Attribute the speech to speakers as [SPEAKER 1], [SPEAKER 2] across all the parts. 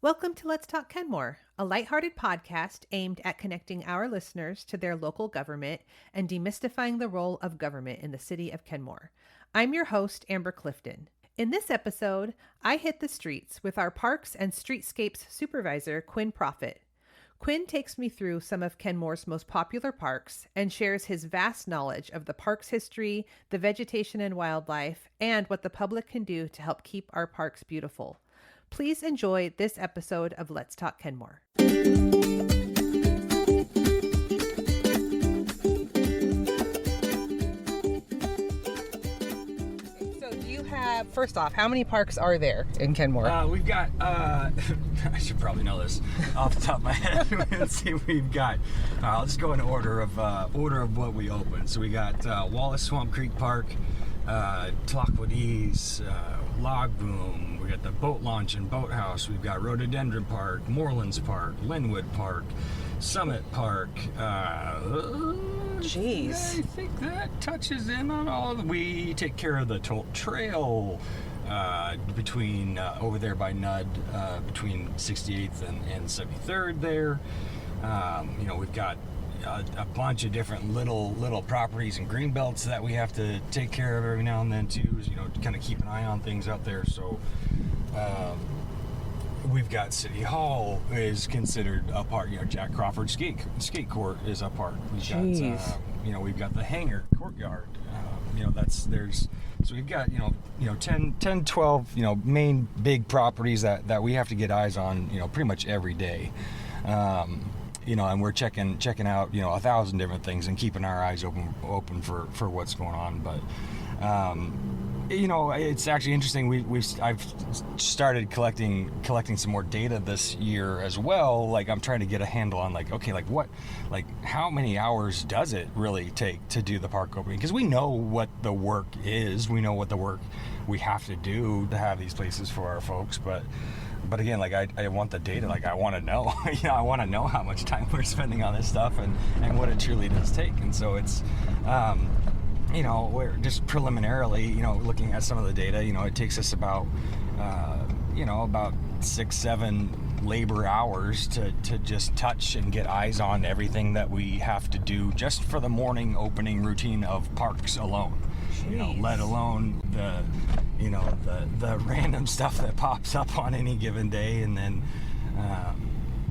[SPEAKER 1] Welcome to Let's Talk Kenmore, a lighthearted podcast aimed at connecting our listeners to their local government and demystifying the role of government in the city of Kenmore. I'm your host, Amber Clifton. In this episode, I hit the streets with our Parks and Streetscapes supervisor, Quinn Proffitt. Quinn takes me through some of Kenmore's most popular parks and shares his vast knowledge of the park's history, the vegetation and wildlife, and what the public can do to help keep our parks beautiful. Please enjoy this episode of Let's Talk Kenmore. First off, how many parks are there in Kenmore?
[SPEAKER 2] We've got, I should probably know this off the top of my head. Let's see, we've got, I'll just go in order of what we opened. So we got Wallace Swamp Creek Park, Tlockwoodies, Log Boom, we got the Boat Launch and Boathouse, we've got Rhododendron Park, Moorlands Park, Linwood Park, Summit Park,
[SPEAKER 1] Jeez.
[SPEAKER 2] I think that touches in on all of them. We take care of the Tolt Trail between over there by Nud, between 68th and 73rd there. We've got a bunch of different little properties and green belts that we have to take care of every now and then too, to kind of keep an eye on things out there. So we've got City Hall is considered a park. Jack Crawford skate court is a park. We've got the hangar courtyard. So we've got 10 12 main big properties that we have to get eyes on pretty much every day. And we're checking out 1,000 different things and keeping our eyes open for what's going on. But it's actually interesting. I've started collecting some more data this year as well. Like, I'm trying to get a handle on how many hours does it really take to do the park opening? Because we know what the work is. We know what the work we have to do to have these places for our folks. But again, I want the data. I want to know. I want to know how much time we're spending on this stuff and what it truly does take. And so it's we're just preliminarily, looking at some of the data, it takes us about 6-7 labor hours to just touch and get eyes on everything that we have to do just for the morning opening routine of parks alone. Let alone the random stuff that pops up on any given day, and then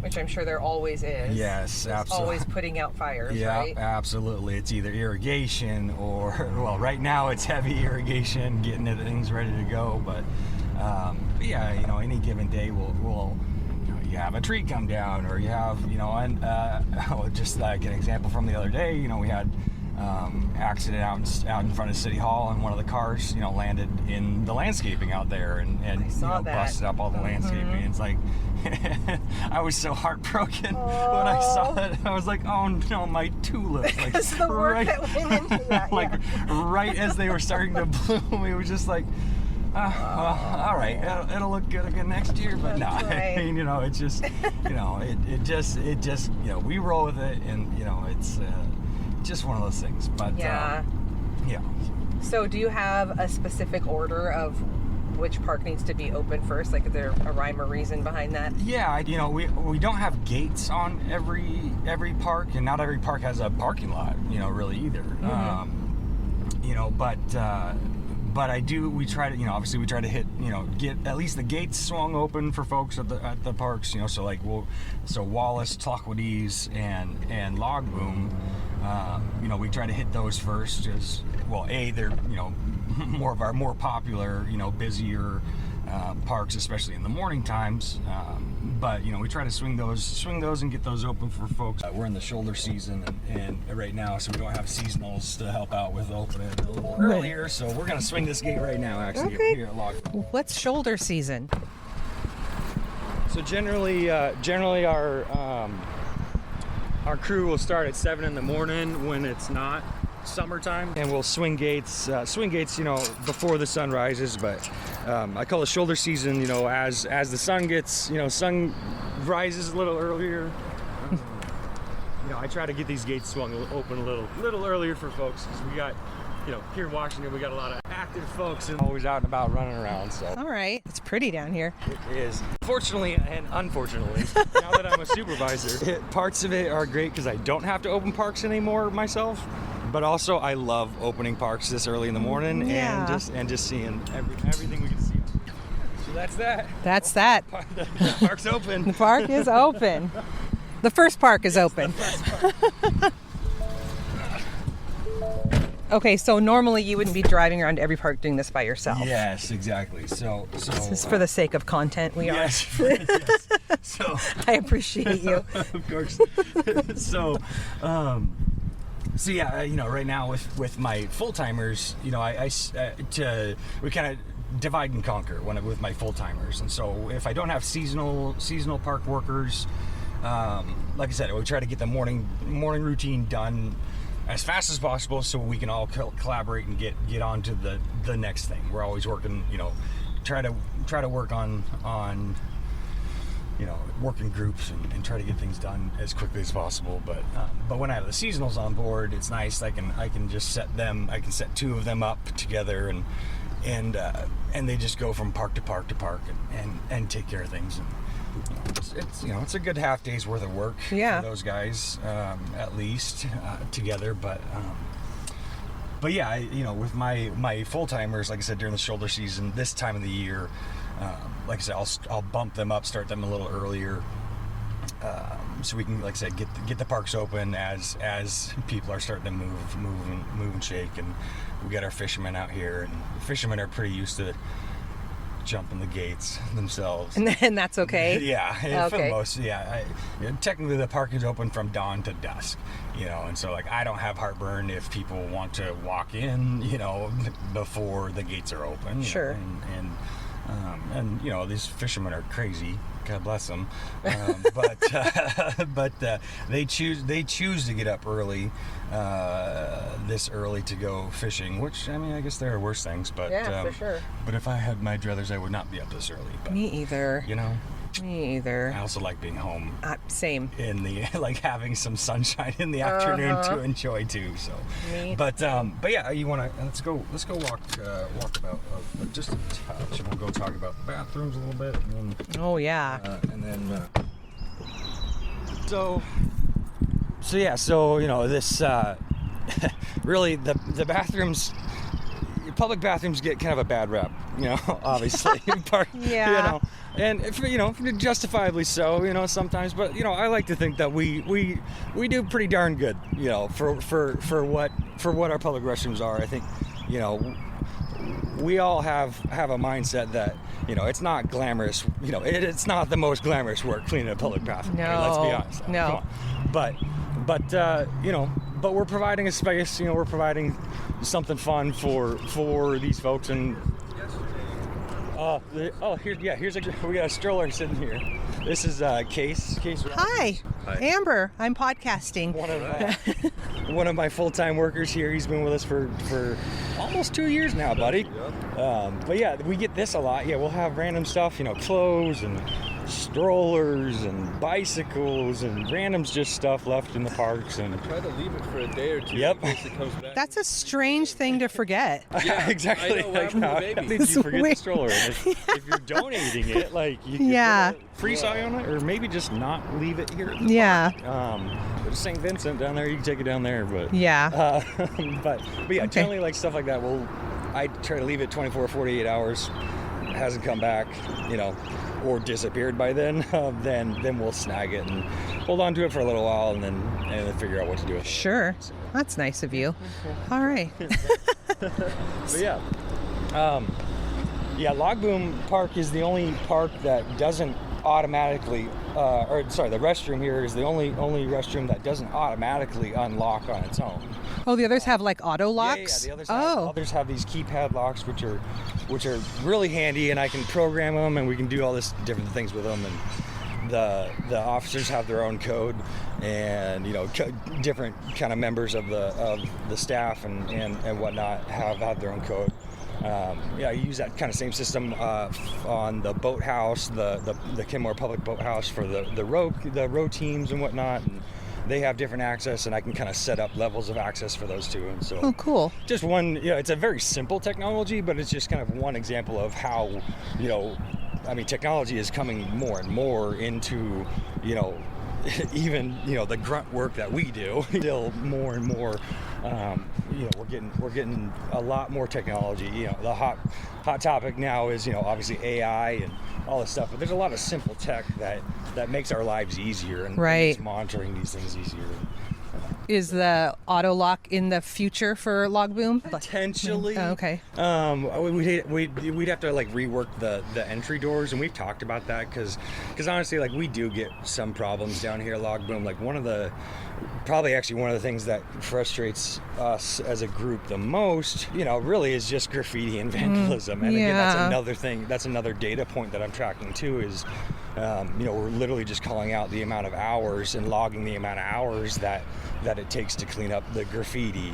[SPEAKER 1] which I'm sure there always is.
[SPEAKER 2] Yes, absolutely.
[SPEAKER 1] Always putting out fires, right?
[SPEAKER 2] Yeah, absolutely. It's either irrigation or, well, right now it's heavy irrigation, getting things ready to go. But any given day we'll you have a tree come down, or you have, just like an example from the other day, we had accident out in front of City Hall, and one of the cars, landed in the landscaping out there and busted up all the landscaping. It's like, I was so heartbroken when I saw that. I was like, oh no, my tulips!
[SPEAKER 1] Because the work that went into that,
[SPEAKER 2] right as they were starting to bloom, it was just like, all right, it'll look good again next year. But no, right. I mean, it's just, it just, we roll with it, and it's just one of those things. But yeah.
[SPEAKER 1] So do you have a specific order of which park needs to be open first? Is there a rhyme or reason behind that? Yeah,
[SPEAKER 2] we don't have gates on every park, and not every park has a parking lot, really either. But we try to, obviously we try to hit, get at least the gates swung open for folks at the parks, so Wallace, Tlockwoodies, and Log Boom, we try to hit those first, as well. They're more of our more popular, busier parks, especially in the morning times. But we try to swing those and get those open for folks. We're in the shoulder season and right now, so we don't have seasonals to help out with opening a little earlier. So we're gonna swing this gate right now, actually, here at Log Boom.
[SPEAKER 1] What's shoulder season?
[SPEAKER 2] So generally our crew will start at 7 in the morning when it's not summertime, and we'll swing gates before the sun rises. But I call it shoulder season, as the sun gets, sun rises a little earlier. I try to get these gates swung open a little earlier for folks, because we got here in Washington, we got a lot of active folks and always out and about running around. So
[SPEAKER 1] All right. It's pretty down here.
[SPEAKER 2] it is. Fortunately and unfortunately, now that I'm a supervisor, parts of it are great because I don't have to open parks anymore myself. But also, I love opening parks this early in the morning
[SPEAKER 1] Yeah.
[SPEAKER 2] and just seeing everything we can see. So that's that.
[SPEAKER 1] That's that.
[SPEAKER 2] The park's open.
[SPEAKER 1] The park is open. The first park is open. Okay, so normally you wouldn't be driving around to every park doing this by yourself.
[SPEAKER 2] Yes, exactly. So
[SPEAKER 1] This is for the sake of content. We are.
[SPEAKER 2] yes, yes. So
[SPEAKER 1] I appreciate you.
[SPEAKER 2] of course. So yeah, right now with my full timers, we kind of divide and conquer with my full timers, and so if I don't have seasonal park workers, like I said, we try to get the morning routine done as fast as possible so we can all collaborate and get on to the next thing. We're always working, try to work on working groups and try to get things done as quickly as possible. But when I have the seasonals on board, it's nice. I can just set 2 of them up together and they just go from park to park to park and take care of things. And it's a good half day's worth of work for those guys, at least together. But yeah, with my full timers, like I said, during the shoulder season, this time of the year, like I said, I'll bump them up, start them a little earlier, so we can, like I said, get the parks open as people are starting to move and shake. And we got our fishermen out here, and the fishermen are pretty used to jumping the gates themselves.
[SPEAKER 1] And that's okay?
[SPEAKER 2] Yeah, for the most, technically the park is open from dawn to dusk, and so I don't have heartburn if people want to walk in, before the gates are open.
[SPEAKER 1] Sure.
[SPEAKER 2] And these fishermen are crazy. God bless them. But they choose to get up early, this early to go fishing. Which, I guess there are worse things. But
[SPEAKER 1] for sure.
[SPEAKER 2] But if I had my druthers, I would not be up this early. But,
[SPEAKER 1] Me either. Me either.
[SPEAKER 2] I also like being home.
[SPEAKER 1] Same.
[SPEAKER 2] In the having some sunshine in the afternoon to enjoy too. So, but yeah, you want to let's go walk about just a touch, and we'll go talk about the bathrooms a little bit. And then, and then so this really the bathrooms. Public bathrooms get kind of a bad rep, obviously. And justifiably so, sometimes. But I like to think that we do pretty darn good, for what our public restrooms are. I think, we all have a mindset that it's not glamorous. It's not the most glamorous work cleaning a public bathroom.
[SPEAKER 1] No,
[SPEAKER 2] let's be honest.
[SPEAKER 1] No.
[SPEAKER 2] But we're providing a space. We're providing something fun for these folks. And here's we got a stroller sitting here. This is Case.
[SPEAKER 1] Hi, Amber. I'm podcasting.
[SPEAKER 2] One of my full-time workers here. He's been with us for almost 2 years now, buddy. But yeah, we get this a lot. Yeah, we'll have random stuff, clothes and strollers and bicycles and random just stuff left in the parks. And
[SPEAKER 3] try to leave it for a day or two in case it comes back.
[SPEAKER 1] That's a strange thing to forget.
[SPEAKER 3] Yeah,
[SPEAKER 2] exactly.
[SPEAKER 3] How
[SPEAKER 2] did you forget the stroller? And if you're donating it, you can put a free sign on it, or maybe just not leave it here at the park. There's St. Vincent down there. You can take it down there, but but yeah, generally stuff like that. I try to leave it 24 or 48 hours. It hasn't come back, or disappeared by then we'll snag it and hold on to it for a little while and then figure out what to do with it.
[SPEAKER 1] Sure. That's nice of you. All right.
[SPEAKER 2] But Logboom Park is the only park that doesn't automatically the restroom here is the only restroom that doesn't automatically unlock on its own.
[SPEAKER 1] Oh, the others have auto locks?
[SPEAKER 2] Yeah, the others have these keypad locks, which are really handy, and I can program them, and we can do all this different things with them. And the officers have their own code, and different kind of members of the staff and whatnot have their own code. I use that kind of same system on the boathouse, the Kenmore Public Boathouse for the row teams and whatnot. they have different access, and I can kind of set up levels of access for those two. And so,
[SPEAKER 1] Oh, cool.
[SPEAKER 2] just one, it's a very simple technology, but it's just kind of one example of how, technology is coming more and more into, even the grunt work that we do. Still more and more, we're getting a lot more technology. The hot topic now is obviously AI and all this stuff, but there's a lot of simple tech that makes our lives easier and makes monitoring these things easier.
[SPEAKER 1] Is the auto lock in the future for Logboom?
[SPEAKER 2] Potentially.
[SPEAKER 1] Oh, okay.
[SPEAKER 2] We'd have to rework the entry doors, and we've talked about that because honestly, we do get some problems down here at Logboom. One of the things that frustrates us as a group the most, really is just graffiti and vandalism. And again, that's another thing. That's another data point that I'm tracking too. Is we're literally just calling out the amount of hours and logging the amount of hours that it takes to clean up the graffiti.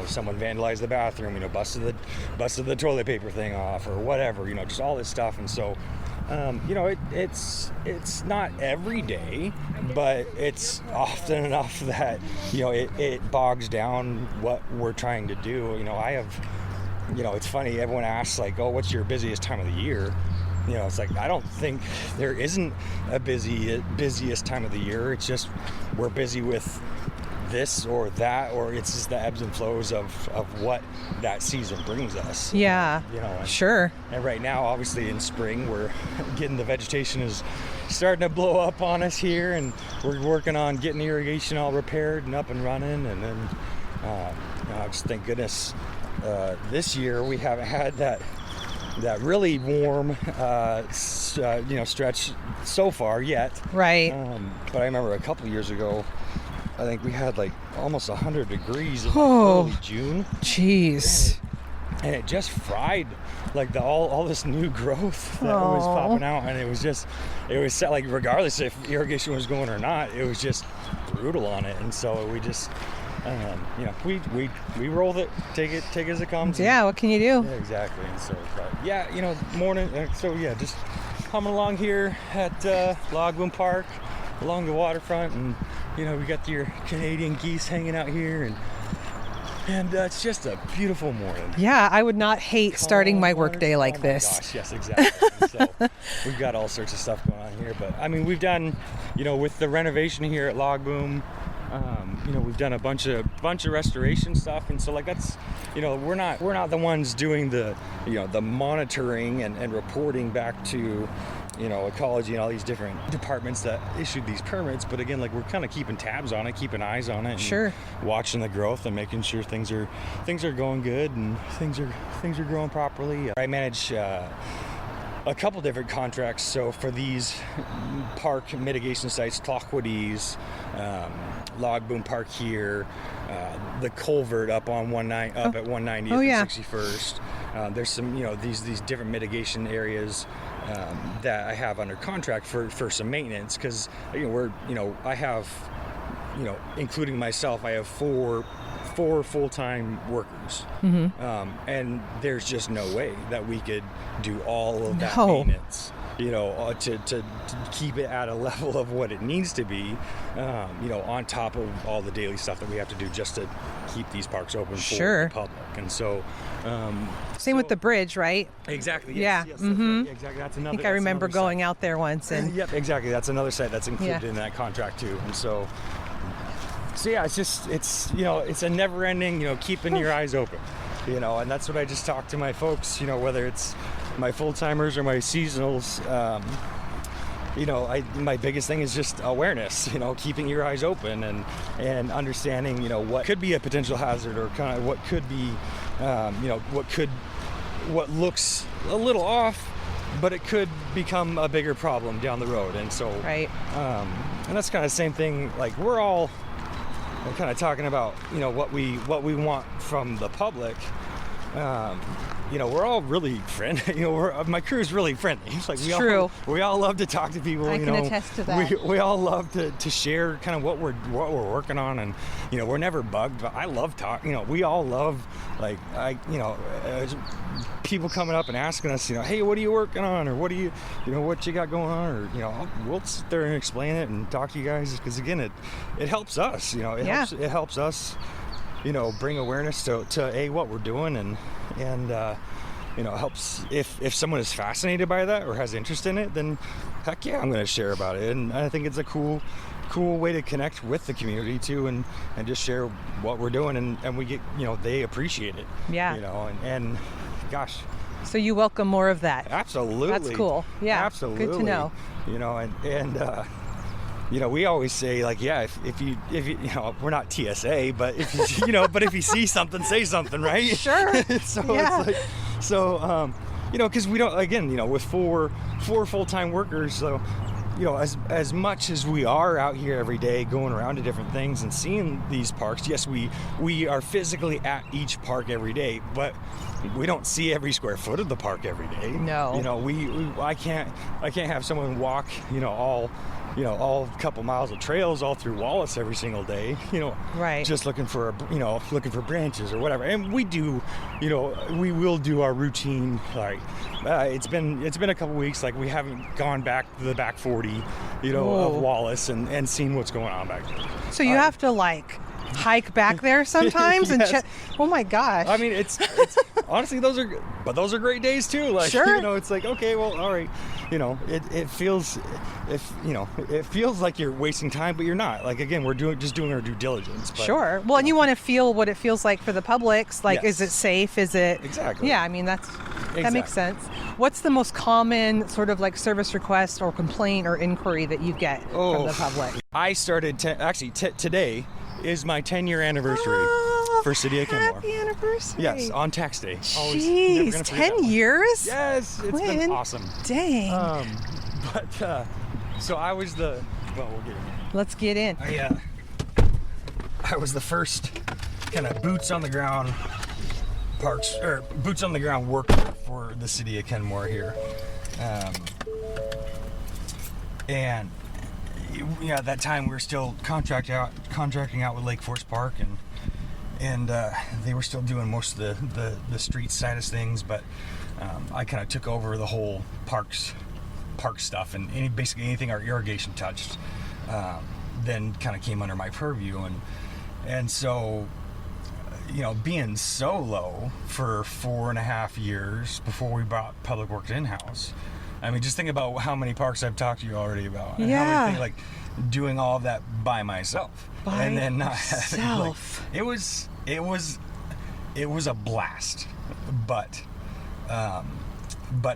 [SPEAKER 2] Someone vandalized the bathroom, busted the toilet paper thing off or whatever. Just all this stuff. And so, it's not every day, but it's often enough that it bogs down what we're trying to do. I have, it's funny. Everyone asks oh, what's your busiest time of the year? It's I don't think there isn't a busiest time of the year. It's just we're busy with this or that, or it's just the ebbs and flows of what that season brings us.
[SPEAKER 1] Yeah. Sure.
[SPEAKER 2] And right now, obviously in spring, we're getting the vegetation is starting to blow up on us here, and we're working on getting the irrigation all repaired and up and running. And then, just thank goodness, this year we haven't had that really warm, stretch so far yet.
[SPEAKER 1] Right.
[SPEAKER 2] But I remember a couple years ago, I think we had almost 100 degrees in early June.
[SPEAKER 1] Jeez.
[SPEAKER 2] And it just fried all this new growth that was popping out, and it was set regardless if irrigation was going or not, it was just brutal on it. And so we just we roll it, take it as it comes.
[SPEAKER 1] Yeah, what can you do?
[SPEAKER 2] Yeah, exactly. And so morning. So just coming along here at Logboom Park along the waterfront, and we got your Canadian geese hanging out here, and it's just a beautiful morning.
[SPEAKER 1] Yeah, I would not hate starting my workday like this.
[SPEAKER 2] Gosh, yes, exactly. So we've got all sorts of stuff going on here, but we've done, with the renovation here at Logboom, we've done a bunch of restoration stuff, and so that's, we're not the ones doing the, the monitoring and reporting back to, ecology and all these different departments that issued these permits. But again, we're kind of keeping tabs on it, keeping eyes on it, and
[SPEAKER 1] sure,
[SPEAKER 2] watching the growth and making sure things are going good and things are growing properly. I manage a couple different contracts. So for these park mitigation sites, Tloquidis, Logboom Park here, the culvert up on 190 up at 190th and 61st. There's some these different mitigation areas that I have under contract for some maintenance, because I have including myself, I have four full-time workers. And there's just no way that we could do all of that maintenance to keep it at a level of what it needs to be, on top of all the daily stuff that we have to do just to keep these parks open for the public. And so
[SPEAKER 1] same with the bridge, right?
[SPEAKER 2] Exactly.
[SPEAKER 1] Yes,
[SPEAKER 2] yes,
[SPEAKER 1] Mm-hmm.
[SPEAKER 2] Exactly. That's another.
[SPEAKER 1] I think I remember going out there once, and
[SPEAKER 2] yep, exactly. That's another site that's included in that contract too. And so yeah, it's a never-ending, keeping your eyes open, and that's what I just talk to my folks, whether it's my full-timers or my seasonals. My biggest thing is just awareness, keeping your eyes open and understanding, what could be a potential hazard, or kind of what could be, what looks a little off, but it could become a bigger problem down the road. And so, and that's kind of the same thing. We're all kind of talking about, what we want from the public. we're all really friendly. My crew is really friendly. It's like we all love to talk to people.
[SPEAKER 1] I can attest to that.
[SPEAKER 2] We all love to share kind of what we're working on, and we're never bugged. But I love talking. We all love people coming up and asking us, hey, what are you working on, or what you got going on, or we'll sit there and explain it and talk to you guys, because again, it helps us. It helps us. Bring awareness to what we're doing, and helps if someone is fascinated by that or has interest in it, then heck yeah, I'm going to share about it. And I think it's a cool way to connect with the community too, and just share what we're doing, and we get, they appreciate it.
[SPEAKER 1] Yeah.
[SPEAKER 2] And gosh. So
[SPEAKER 1] you welcome more of that.
[SPEAKER 2] Absolutely.
[SPEAKER 1] That's cool. Yeah.
[SPEAKER 2] Absolutely.
[SPEAKER 1] Good to know.
[SPEAKER 2] We always say, like, yeah, if you we're not TSA, but if you but if you see something, say something, right?
[SPEAKER 1] Sure.
[SPEAKER 2] It's because we don't, again, with four full-time workers, so as much as we are out here every day going around to different things and seeing these parks, yes, we are physically at each park every day, but we don't see every square foot of the park every day.
[SPEAKER 1] No.
[SPEAKER 2] I can't have someone walk all couple miles of trails all through Wallace every single day,
[SPEAKER 1] right,
[SPEAKER 2] just looking for branches or whatever. And we do, we will do our routine. Like it's been a couple weeks, like we haven't gone back to the back 40 of Wallace and seen what's going on back there.
[SPEAKER 1] So you have to hike back there sometimes.
[SPEAKER 2] Yes.
[SPEAKER 1] And check. Oh my gosh.
[SPEAKER 2] I mean, it's honestly, those are great days too. Like,
[SPEAKER 1] sure.
[SPEAKER 2] It's like, okay, well, all right. It feels like you're wasting time, but you're not. Like, again, we're doing our due diligence. But,
[SPEAKER 1] sure. Well, and you want to feel what it feels like for the public. Like,
[SPEAKER 2] yes.
[SPEAKER 1] Is it safe? Is it?
[SPEAKER 2] Exactly.
[SPEAKER 1] Yeah. I mean, that makes sense. What's the most common sort of service request or complaint or inquiry that you get from the public?
[SPEAKER 2] I started today is my 10-year anniversary for City of Kenmore.
[SPEAKER 1] Happy anniversary.
[SPEAKER 2] Yes, on tax day.
[SPEAKER 1] Jeez, 10 years?
[SPEAKER 2] Yes, it's been awesome.
[SPEAKER 1] Dang.
[SPEAKER 2] So I was we'll get in.
[SPEAKER 1] Let's get in.
[SPEAKER 2] I was the first kind of boots on the ground worker for the City of Kenmore here. And at that time we were still contracting out with Lake Forest Park, and they were still doing most of the street side of things, but I kind of took over the whole park stuff, and basically anything our irrigation touched then kind of came under my purview, and so being solo for 4.5 years before we brought Public Works in-house. I mean, just think about how many parks I've talked to you already about. And how many things, doing all of that by myself. And then not having, it was a blast. But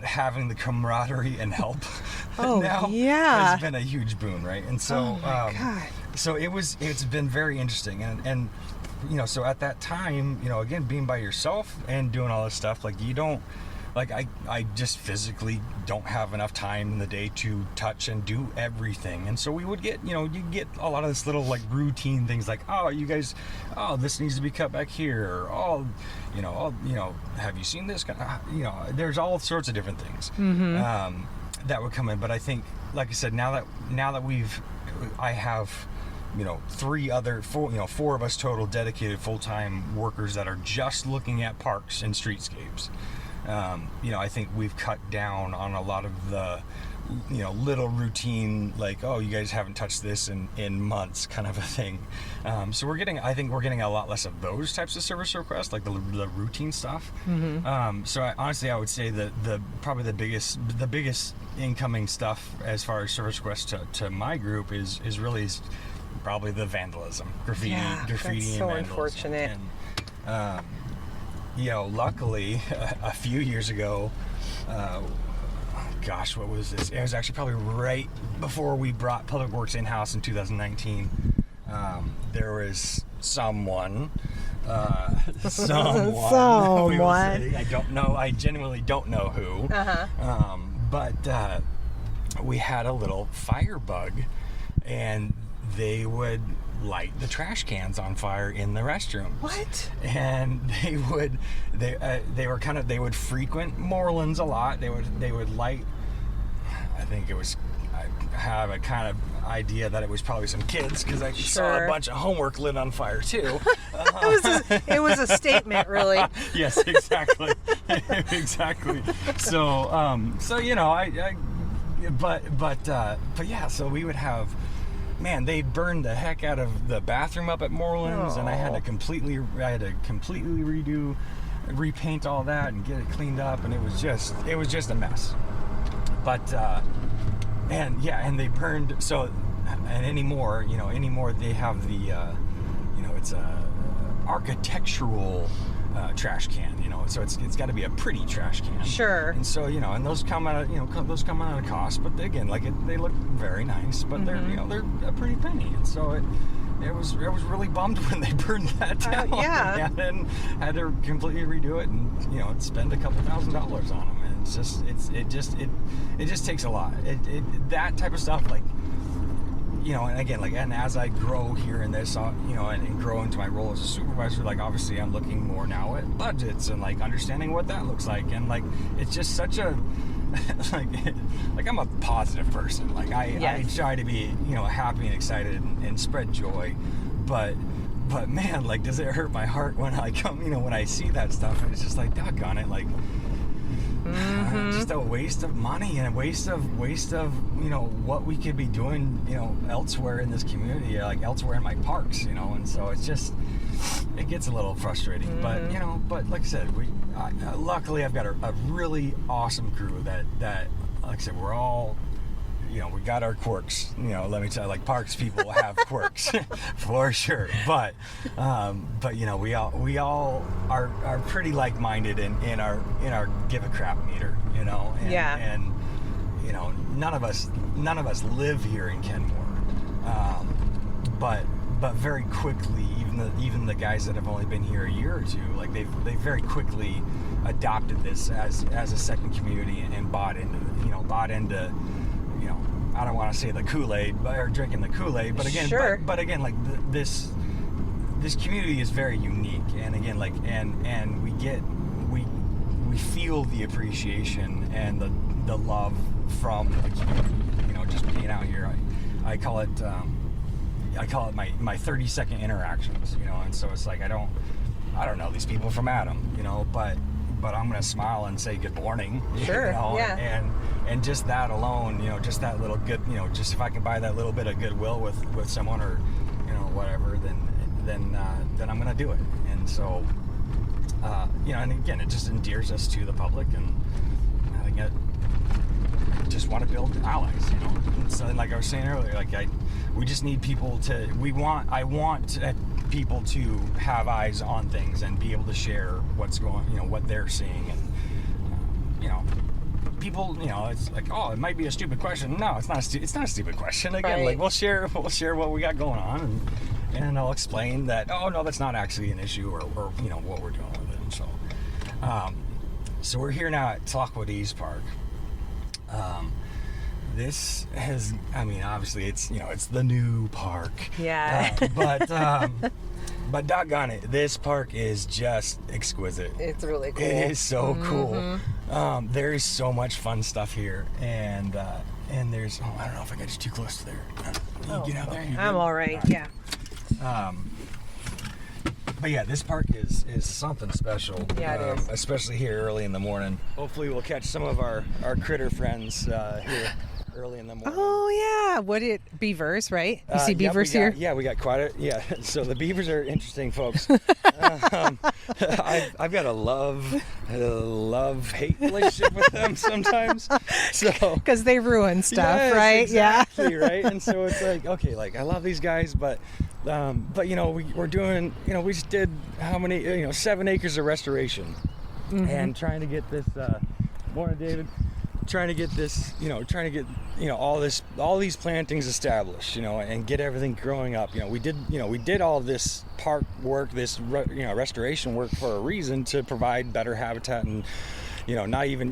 [SPEAKER 2] having the camaraderie and help now has been a huge boon, right? And so so it's been very interesting, and so at that time, again, being by yourself and doing all this stuff, you don't, I just physically don't have enough time in the day to touch and do everything. And so we would get, you get a lot of this little routine things this needs to be cut back here, or have you seen this? There's all sorts of different things that would come in. But I think, like I said, now that I have four of us total dedicated full-time workers that are just looking at parks and streetscapes. I think we've cut down on a lot of the, little routine, you guys haven't touched this in months kind of a thing. So I think we're getting a lot less of those types of service requests, the routine stuff. So I would say that probably the biggest incoming stuff as far as service requests to my group is really probably the vandalism, graffiti
[SPEAKER 1] that's
[SPEAKER 2] and
[SPEAKER 1] so
[SPEAKER 2] vandalism.
[SPEAKER 1] Unfortunate.
[SPEAKER 2] And, luckily, a few years ago, what was this? It was actually probably right before we brought Public Works in-house in 2019. There was someone. We will say, I don't know. I genuinely don't know who. But we had a little firebug, and they would light the trash cans on fire in the restrooms.
[SPEAKER 1] What?
[SPEAKER 2] And they would frequent Morelands a lot. They would light. I think it was. I have a kind of idea that it was probably some kids, because I saw a bunch of homework lit on fire too.
[SPEAKER 1] It was a statement, really.
[SPEAKER 2] Yes, exactly. Exactly. So but yeah, so we would have, man, they burned the heck out of the bathroom up at Morelands, and I had to completely repaint all that and get it cleaned up, and it was just a mess. But and they burned, so, and anymore they have the it's a architectural trash can, so it's got to be a pretty trash can.
[SPEAKER 1] Sure.
[SPEAKER 2] And so and those come at a cost, but again, they look very nice, but they're a pretty penny, and so I was really bummed when they burned that down.
[SPEAKER 1] Yeah.
[SPEAKER 2] And then had to completely redo it, and spend a couple $1,000s on them, and it just takes a lot. That type of stuff, like. And again, and as I grow here in this, and grow into my role as a supervisor, obviously I'm looking more now at budgets and understanding what that looks like, and it's just such a I'm a positive person. I try to be happy and excited and spread joy, but man, does it hurt my heart when I come, when I see that stuff, and it's just doggone it, just a waste of money and a waste of what we could be doing elsewhere in this community, elsewhere in my parks, and so it gets a little frustrating. But like I said, luckily I've got a really awesome crew that like I said, we're all we got our quirks, let me tell you, Parks people have quirks for sure, but we all are pretty like-minded in our give a crap meter, and none of us live here in Kenmore, but very quickly, even the guys that have only been here a year or two, they very quickly adopted this as a second community and bought into I don't want to say the Kool-Aid, or drinking the Kool-Aid, but again,
[SPEAKER 1] sure.
[SPEAKER 2] but again, this community is very unique, and again, and we feel the appreciation and the love from the community. Just being out here, I call it my 30-second interactions. And so it's I don't know these people from Adam, but I'm gonna smile and say good morning.
[SPEAKER 1] Sure. Yeah.
[SPEAKER 2] And just that alone, just that little good, just if I can buy that little bit of goodwill with someone, or whatever, then I'm gonna do it. And so and again, it just endears us to the public, and I think I just want to build allies. And so, like I was saying earlier, we just need people to. I want people to have eyes on things and be able to share what's going, what they're seeing, and people, it's it might be a stupid question. No, it's not a stupid question. Again,
[SPEAKER 1] right.
[SPEAKER 2] we'll share what we got going on, and I'll explain that. Oh no, that's not actually an issue, or what we're doing with it. And so we're here now at Lockwood East Park. This has, obviously it's the new park.
[SPEAKER 1] Yeah.
[SPEAKER 2] But doggone it, this park is just exquisite.
[SPEAKER 1] It's really cool.
[SPEAKER 2] It is so cool. There is so much fun stuff here, and there's, I don't know if I got you too close to there. You get out there.
[SPEAKER 1] I'm all right. Yeah.
[SPEAKER 2] But yeah, this park is something special.
[SPEAKER 1] Yeah, it is.
[SPEAKER 2] Especially here early in the morning. Hopefully we'll catch some of our critter friends here early in the morning.
[SPEAKER 1] Oh yeah, beavers, right? You see beavers
[SPEAKER 2] here?
[SPEAKER 1] here?
[SPEAKER 2] We got quite a, so the beavers are interesting folks. I've got a love-hate relationship with them sometimes. So
[SPEAKER 1] because they ruin stuff,
[SPEAKER 2] yes,
[SPEAKER 1] right?
[SPEAKER 2] Exactly, right? And so it's okay, I love these guys, but we're doing, we just did how many, 7 acres of restoration, and trying to get this, morning David, trying to get this, all these plantings established, and get everything growing up. We did all this park work, this restoration work for a reason, to provide better habitat, and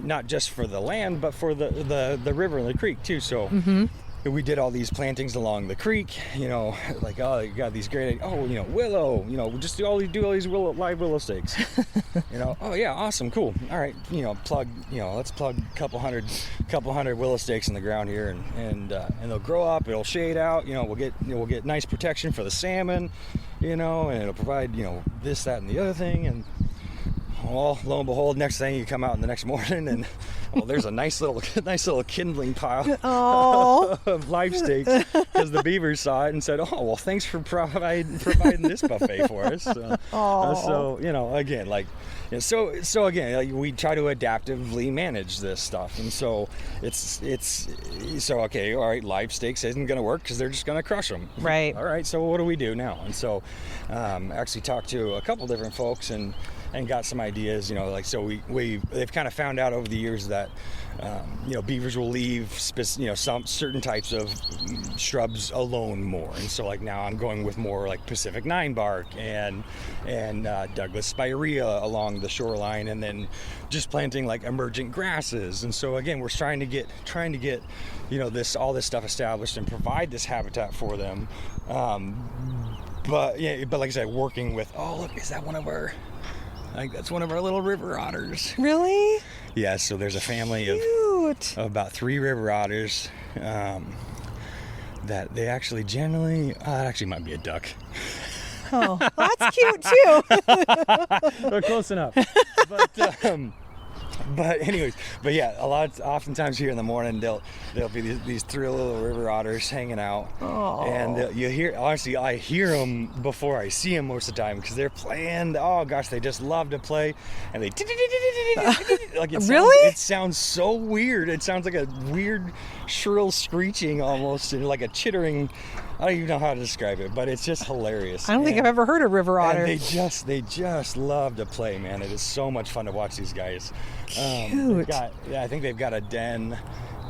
[SPEAKER 2] not just for the land, but for the river and the creek too. So we did all these plantings along the creek, like, oh, you got these great, willow, just do all these live willow stakes. Oh yeah, awesome, cool. All right, let's plug a couple hundred willow stakes in the ground here, and they'll grow up. It'll shade out. We'll get nice protection for the salmon, and it'll provide this, that, and the other thing. And well, lo and behold, next thing you come out in the next morning, and there's a nice little kindling pile of live stakes, because the beavers saw it and said, "Oh, well, thanks for providing this buffet for us." So again, so again, we try to adaptively manage this stuff, and so okay, all right, live stakes isn't going to work because they're just going to crush them,
[SPEAKER 1] right?
[SPEAKER 2] All right, so what do we do now? And so, actually talked to a couple different folks and got some ideas, they've kind of found out over the years that beavers will leave some certain types of shrubs alone more, and so now I'm going with more like Pacific 9-bark and Douglas spirea along the shoreline, and then just planting like emergent grasses. And so again, we're trying to get all this stuff established and provide this habitat for them, but like I said, working with, look, is that one of our, that's one of our little river otters.
[SPEAKER 1] Really?
[SPEAKER 2] Yeah, so there's a family of about 3 river otters that they actually generally, it actually might be a duck.
[SPEAKER 1] Oh, that's cute too.
[SPEAKER 2] They're close enough. But anyways, yeah, oftentimes here in the morning there'll be these 3 little river otters hanging out.
[SPEAKER 1] Oh.
[SPEAKER 2] And I hear them before I see them most of the time, because they're playing. Oh gosh, they just love to play, and they like it sounds so weird. It sounds like a weird shrill screeching almost, and like a chittering. I don't even know how to describe it, but it's just hilarious.
[SPEAKER 1] I don't think I've ever heard a river otter.
[SPEAKER 2] And they just love to play, man. It is so much fun to watch these guys.
[SPEAKER 1] Cute.
[SPEAKER 2] I think they've got a den.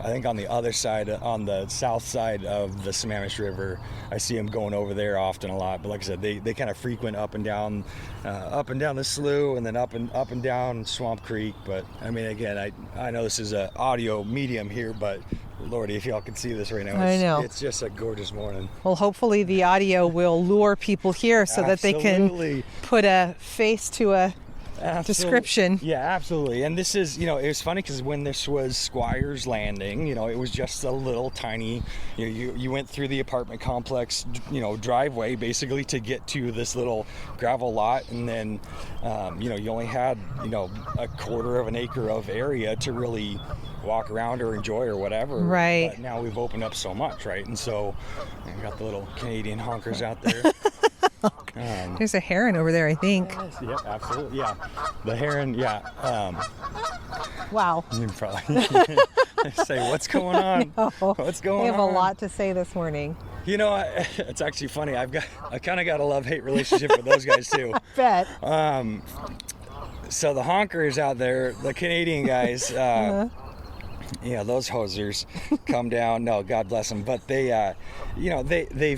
[SPEAKER 2] I think on the other side, on the south side of the Sammamish River, I see them going over there often a lot. But like I said, they kind of frequent up and down the slough, and then up and down Swamp Creek. But I mean, again, I know this is an audio medium here, but Lordy, if y'all can see this right now,
[SPEAKER 1] I know.
[SPEAKER 2] It's just a gorgeous morning.
[SPEAKER 1] Well, hopefully the audio will lure people here so that they can put a face to a description.
[SPEAKER 2] Yeah, absolutely. And this is, it was funny because when this was Squire's Landing, it was just a little tiny, you went through the apartment complex, driveway basically to get to this little gravel lot. And then, you only had, a quarter of an acre of area to really walk around or enjoy or whatever.
[SPEAKER 1] Right.
[SPEAKER 2] But now we've opened up so much, right? And so we got the little Canadian honkers out there.
[SPEAKER 1] There's a heron over there, I think.
[SPEAKER 2] Yep, absolutely. Yeah, the heron. Yeah.
[SPEAKER 1] Wow.
[SPEAKER 2] You probably say, "What's going on? What's going on?"
[SPEAKER 1] We have a lot to say this morning.
[SPEAKER 2] It's actually funny. I kind of got a love-hate relationship with those guys too.
[SPEAKER 1] I bet.
[SPEAKER 2] So the honkers out there, the Canadian guys. Those hosers come down. No, God bless them. But they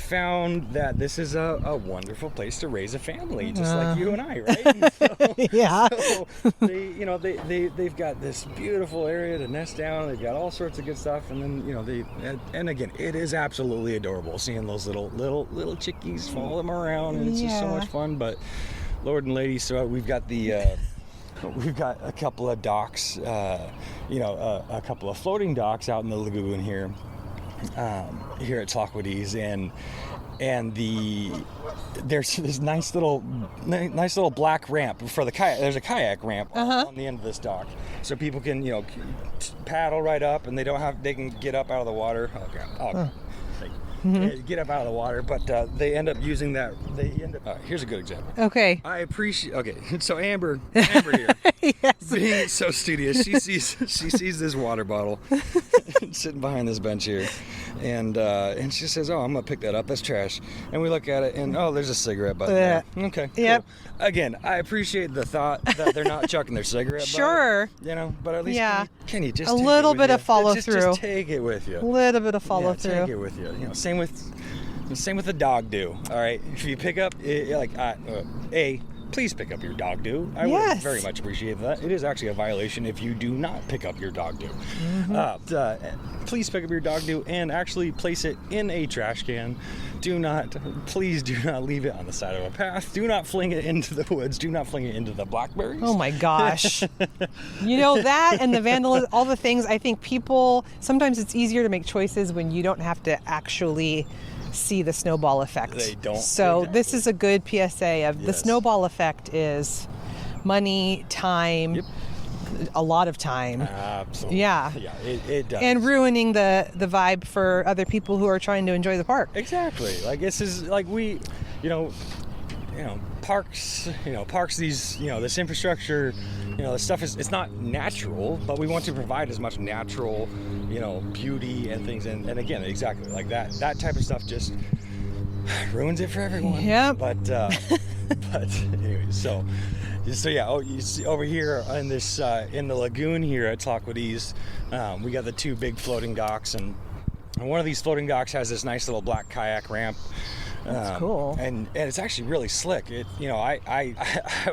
[SPEAKER 2] found that this is a wonderful place to raise a family, just like you and I, right? And so,
[SPEAKER 1] yeah.
[SPEAKER 2] So they've got this beautiful area to nest down. They've got all sorts of good stuff, and then and again, it is absolutely adorable seeing those little chickies follow them around, and it's just so much fun. But Lord and Lady, so we've got we've got a couple of docks, a couple of floating docks out in the lagoon here at Tlaqueties, and there's this nice little black ramp for the kayak. There's a kayak ramp on the end of this dock, so people can paddle right up, and they can get up out of the water. Get up out of the water, but they end up using that. Here's a good example.
[SPEAKER 1] Okay.
[SPEAKER 2] I appreciate. Okay, so Amber here, yes. Being so studious, she sees this water bottle sitting behind this bench here, and she says, "Oh, I'm gonna pick that up. That's trash." And we look at it, and there's a cigarette butt there. Okay. Cool. Yep. Again, I appreciate the thought that they're not chucking their cigarette
[SPEAKER 1] sure.
[SPEAKER 2] butt. But at least can you just
[SPEAKER 1] a little bit of follow through?
[SPEAKER 2] Just take it with you.
[SPEAKER 1] A little bit of follow through.
[SPEAKER 2] Take it with you. Same with the dog do. All right. If you pick up, please pick up your dog do. I would very much appreciate that. It is actually a violation if you do not pick up your dog do. Please pick up your dog do and actually place it in a trash can. Please do not leave it on the side of a path. Do not fling it into the woods. Do not fling it into the blackberries.
[SPEAKER 1] Oh my gosh. That and the vandalism, all the things. I think people, sometimes it's easier to make choices when you don't have to actually see the snowball effect.
[SPEAKER 2] They don't.
[SPEAKER 1] So This is a good PSA of the snowball effect is money, time, a lot of time.
[SPEAKER 2] Absolutely.
[SPEAKER 1] Yeah.
[SPEAKER 2] Yeah, it does.
[SPEAKER 1] And ruining the vibe for other people who are trying to enjoy the park.
[SPEAKER 2] Exactly. Like this is like we, parks, these, this infrastructure, the stuff it's not natural, but we want to provide as much natural, beauty and things. And again, exactly like that type of stuff just ruins it for everyone.
[SPEAKER 1] Yeah.
[SPEAKER 2] But anyway, so yeah, you see over here in this, in the lagoon here at Tlaqueties, we got the two big floating docks, and one of these floating docks has this nice little black kayak ramp.
[SPEAKER 1] That's cool.
[SPEAKER 2] And it's actually really slick. I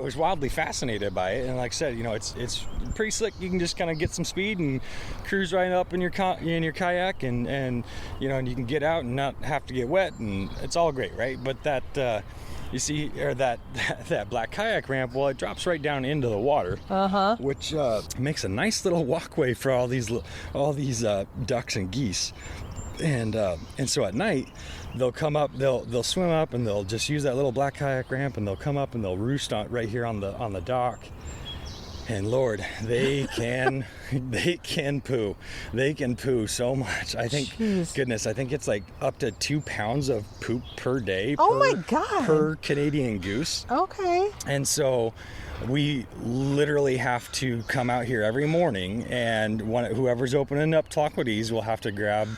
[SPEAKER 2] was wildly fascinated by it, and like I said, it's pretty slick. You can just kind of get some speed and cruise right up in your kayak, and you can get out and not have to get wet, and it's all great, right? But that you see, or that black kayak ramp, well, it drops right down into the water, which makes a nice little walkway for all these ducks and geese. And so at night, they'll come up, they'll swim up, and they'll just use that little black kayak ramp, and they'll come up and they'll roost right here on the dock. And Lord, they can poo. They can poo so much. I think, goodness, I think it's like up to 2 pounds of poop per day.
[SPEAKER 1] My God.
[SPEAKER 2] Per Canadian goose.
[SPEAKER 1] Okay.
[SPEAKER 2] And so we literally have to come out here every morning, and whoever's opening up Tlaqueties will have to grab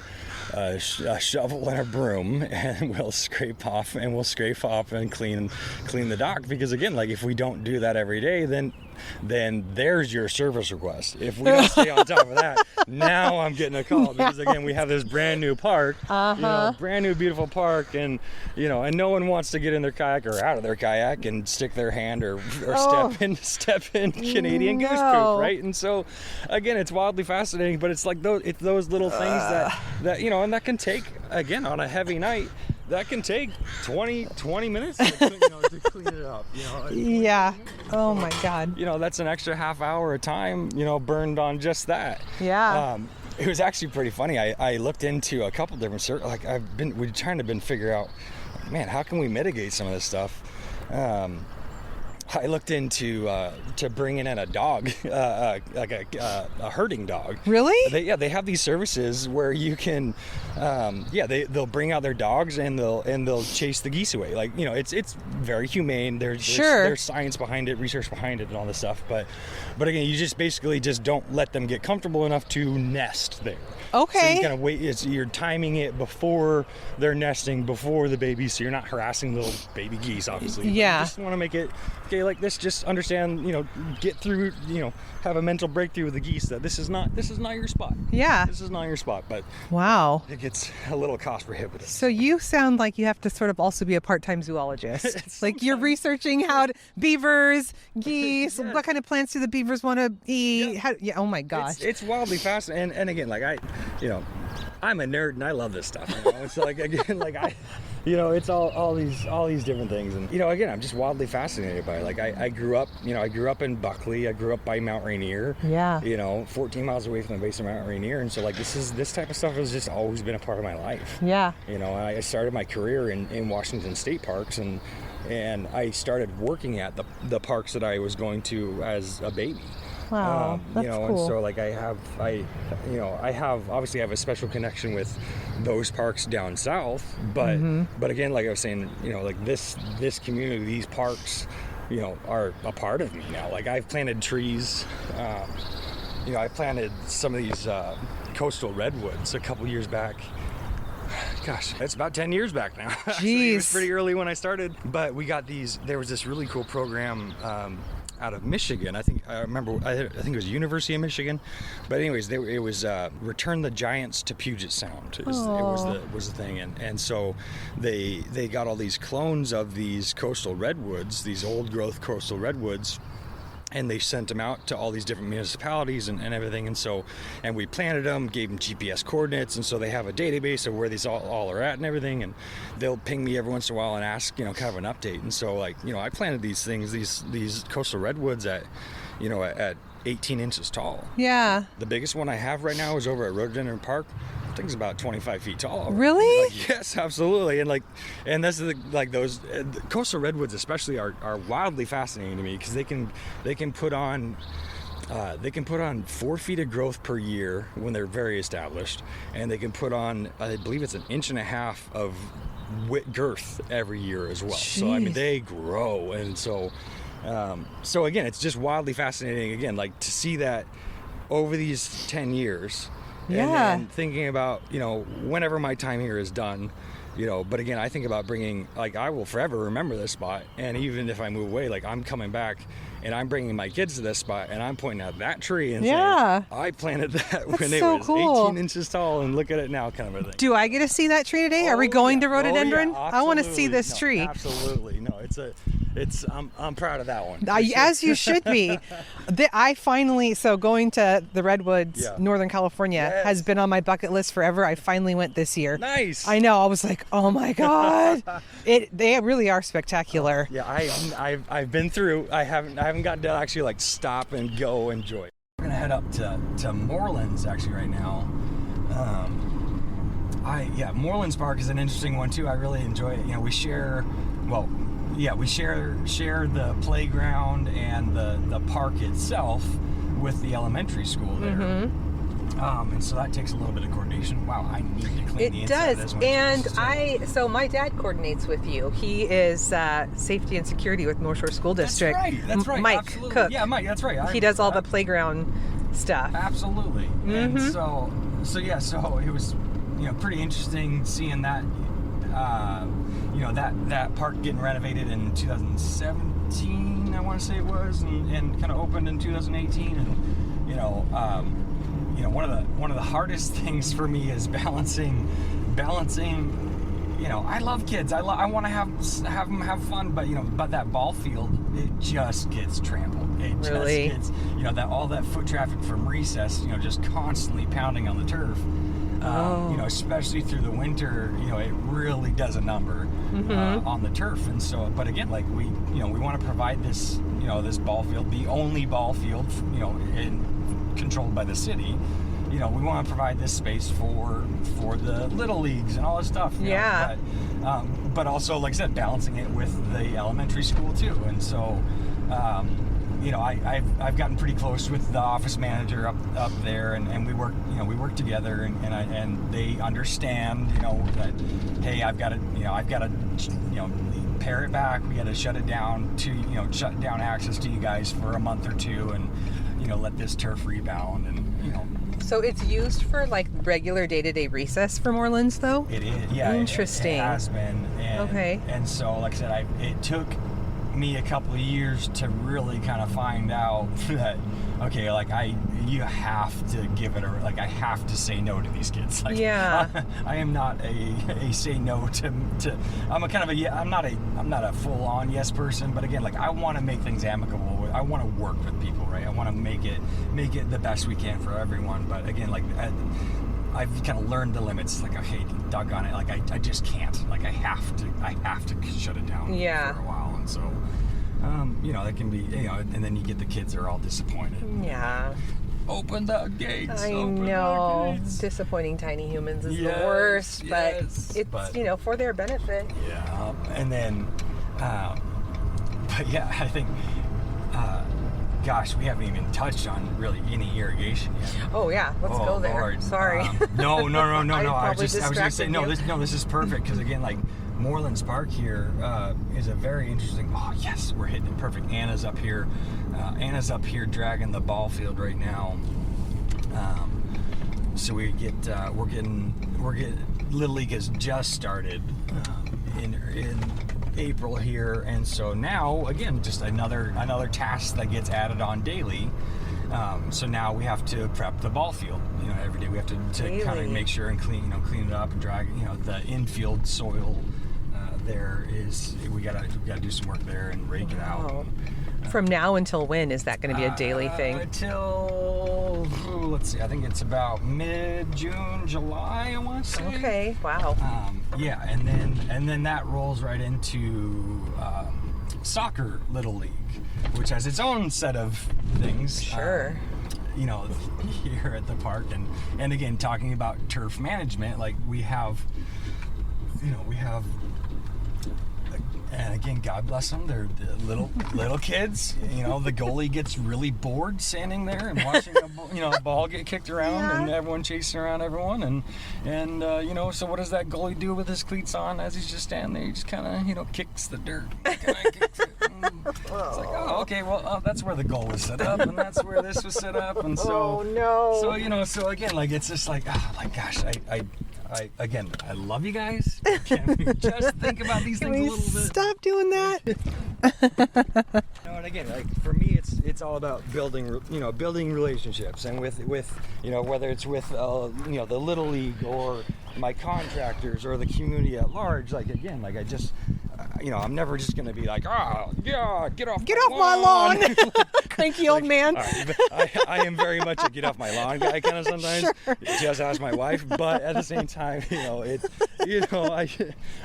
[SPEAKER 2] a shovel and a broom, and we'll scrape off and clean the dock, because again, like if we don't do that every day, then there's your service request. If we don't stay on top of that, now I'm getting a call, because again, we have this brand new park, brand new beautiful park, and and no one wants to get in their kayak or out of their kayak and stick their hand or step in Canadian goose poop, right? And so again, it's wildly fascinating, but it's like those little things that and that can take, again, on a heavy night, that can take 20 minutes to clean it up.
[SPEAKER 1] Yeah. Oh my God.
[SPEAKER 2] That's an extra half hour of time, burned on just that.
[SPEAKER 1] Yeah.
[SPEAKER 2] It was actually pretty funny. I looked into a couple different we've trying to figure out, man, how can we mitigate some of this stuff? I looked into to bringing in a dog, like a herding dog.
[SPEAKER 1] Really?
[SPEAKER 2] They have these services where you can, they'll bring out their dogs and they'll chase the geese away. Like it's very humane. There's science behind it, research behind it, and all this stuff. But again, you just basically just don't let them get comfortable enough to nest there.
[SPEAKER 1] Okay.
[SPEAKER 2] So you kind of wait. You're timing it before they're nesting, before the babies, so you're not harassing little baby geese, obviously.
[SPEAKER 1] Yeah.
[SPEAKER 2] You just want to make it like this. Just understand, get through, have a mental breakthrough with the geese that this is not your spot.
[SPEAKER 1] Yeah.
[SPEAKER 2] This is not your spot. But
[SPEAKER 1] wow,
[SPEAKER 2] it gets a little cost prohibitive.
[SPEAKER 1] So you sound like you have to sort of also be a part-time zoologist. Like you're researching how beavers, geese, what kind of plants do the beavers want to eat? Oh my gosh.
[SPEAKER 2] It's wildly fascinating. And again, like I'm a nerd and I love this stuff. It's like, again, like it's all these different things. And, again, I'm just wildly fascinated by it. Like I grew up in Buckley. I grew up by Mount Rainier. Yeah. 14 miles away from the base of Mount Rainier. And so like this type of stuff has just always been a part of my life. Yeah. I started my career in Washington State Parks, and I started working at the parks that I was going to as a baby.
[SPEAKER 1] Wow, that's cool.
[SPEAKER 2] And so like I have a special connection with those parks down south, but again, like I was saying, like this community, these parks, are a part of me now. Like I've planted trees, I planted some of these coastal redwoods a couple years back. Gosh, that's about 10 years back now. Jeez. It was pretty early when I started, but we got there was this really cool program out of Michigan. I think it was University of Michigan, but anyways, it was Return the Giants to Puget Sound. It was the thing, and so they got all these clones of these coastal redwoods, these old growth coastal redwoods. And they sent them out to all these different municipalities and everything. And we planted them, gave them GPS coordinates. And so they have a database of where these all are at and everything. And they'll ping me every once in a while and ask, kind of an update. And so I planted these things, these coastal redwoods at 18 inches tall.
[SPEAKER 1] Yeah.
[SPEAKER 2] The biggest one I have right now is over at Rhododendron Park. I think it's about 25 feet tall.
[SPEAKER 1] Really?
[SPEAKER 2] Yes, absolutely. And that's those coastal redwoods especially are wildly fascinating to me because they can put on 4 feet of growth per year when they're very established, and they can put on, I believe it's 1.5 inches of girth every year as well.
[SPEAKER 1] Jeez.
[SPEAKER 2] So they grow, and so again, it's just wildly fascinating. Again, to see that over these 10 years.
[SPEAKER 1] Yeah.
[SPEAKER 2] And thinking about, whenever my time here is done, but again, I think about bringing, I will forever remember this spot. And even if I move away, I'm coming back and I'm bringing my kids to this spot and I'm pointing out that tree and saying, I planted that when it was
[SPEAKER 1] cool.
[SPEAKER 2] 18 inches tall and look at it now, kind of a thing.
[SPEAKER 1] Do I get to see that tree today? Are we going to Rhododendron?
[SPEAKER 2] Oh, yeah,
[SPEAKER 1] I want to see this tree.
[SPEAKER 2] Absolutely. No, I'm proud of that one.
[SPEAKER 1] As you should be. I finally, going to the Redwoods, Northern California, has been on my bucket list forever. I finally went this year.
[SPEAKER 2] Nice.
[SPEAKER 1] I know. I was like, oh my God. They really are spectacular.
[SPEAKER 2] Yeah, I've been through. I haven't gotten to actually stop and go enjoy. We're gonna head up to Morelands actually right now. Morelands Park is an interesting one too. I really enjoy it. We share. We share the playground and the park itself with the elementary school there.
[SPEAKER 1] Mm-hmm.
[SPEAKER 2] And so that takes a little bit of coordination. Wow, I need to clean the inside
[SPEAKER 1] It
[SPEAKER 2] of this
[SPEAKER 1] does.
[SPEAKER 2] one.
[SPEAKER 1] And my dad coordinates with you. He is safety and security with North Shore School District.
[SPEAKER 2] That's right.
[SPEAKER 1] Mike
[SPEAKER 2] Absolutely.
[SPEAKER 1] Cook.
[SPEAKER 2] Yeah, Mike, that's right.
[SPEAKER 1] He does all the playground stuff.
[SPEAKER 2] Absolutely.
[SPEAKER 1] Mm-hmm.
[SPEAKER 2] And so it was, pretty interesting seeing that, that park getting renovated in 2017, I want to say it was, and kind of opened in 2018. And one of the hardest things for me is balancing. I love kids. I want to have them have fun, but that ball field, it just gets trampled. It
[SPEAKER 1] really?
[SPEAKER 2] Just gets, all that foot traffic from recess, just constantly pounding on the turf. Especially through the winter, it really does a number on the turf. And so, but again, we want to provide this, this ball field, the only ball field, controlled by the city. We want to provide this space for the little leagues and all this stuff. But also, like I said, balancing it with the elementary school too. And so, I've gotten pretty close with the office manager up there, and we work together, and they understand, that hey, I've got to pare it back. We got to shut it down shut down access to you guys for a month or two, and let this turf rebound, and
[SPEAKER 1] So it's used for regular day-to-day recess for Morelands, though?
[SPEAKER 2] It is, yeah.
[SPEAKER 1] Interesting.
[SPEAKER 2] It has been.
[SPEAKER 1] Okay.
[SPEAKER 2] And so, like I said, it took me a couple of years to really kind of find out that, okay, you have to give it I have to say no to these kids. I am not a say no to I'm a kind of I'm not a full on yes person, but again, I want to make things amicable. I want to work with people, right? I want to make it the best we can for everyone. But again, I've kind of learned the limits. Okay, doggone it, I just can't. I have to shut it down for a while. And so, that can be, and then you get the kids are all disappointed.
[SPEAKER 1] Yeah.
[SPEAKER 2] Open the gates.
[SPEAKER 1] I know. Disappointing tiny humans is the worst, but it's, for their benefit.
[SPEAKER 2] Yeah. And then, but yeah, I think, gosh, we haven't even touched on really any irrigation yet.
[SPEAKER 1] Oh yeah, let's go there.
[SPEAKER 2] Lord.
[SPEAKER 1] Sorry.
[SPEAKER 2] No. I was gonna say this is perfect because again, Morelands Park here is a very interesting. Oh yes, we're hitting it perfect. Anna's up here. Anna's up here dragging the ball field right now. So we're getting Little League has just started in April here, and so now again just another task that gets added on daily. So now we have to prep the ball field. Every day we have to kind of make sure and clean it up and dry. The infield soil there is we gotta do some work there and rake it out.
[SPEAKER 1] From now until when is that going to be a daily thing?
[SPEAKER 2] Until let's see, I think it's about mid-June, July, I want to say.
[SPEAKER 1] Okay, wow.
[SPEAKER 2] Yeah, and then that rolls right into soccer little league, which has its own set of things.
[SPEAKER 1] Sure.
[SPEAKER 2] Here at the park, and again, talking about turf management, like we have. And again, God bless them. They're little kids. The goalie gets really bored standing there and watching a ball get kicked around and everyone chasing around everyone. And so what does that goalie do with his cleats on as he's just standing there? He just kind of kicks the dirt. It's like, okay, well, that's where the goal was set up, and that's where this was set up, and so.
[SPEAKER 1] Oh no.
[SPEAKER 2] So again, like it's just like, gosh, I love you guys. Can we just think about these things a little bit?
[SPEAKER 1] Stop doing that.
[SPEAKER 2] And again, like for me, it's all about building relationships, and with whether it's with the little league or my contractors or the community at large. Like again, like I just. I'm never just going to be like, get off my lawn.
[SPEAKER 1] Cranky old man.
[SPEAKER 2] I am very much a get off my lawn guy kind of sometimes. Sure. Just ask my wife, but at the same time,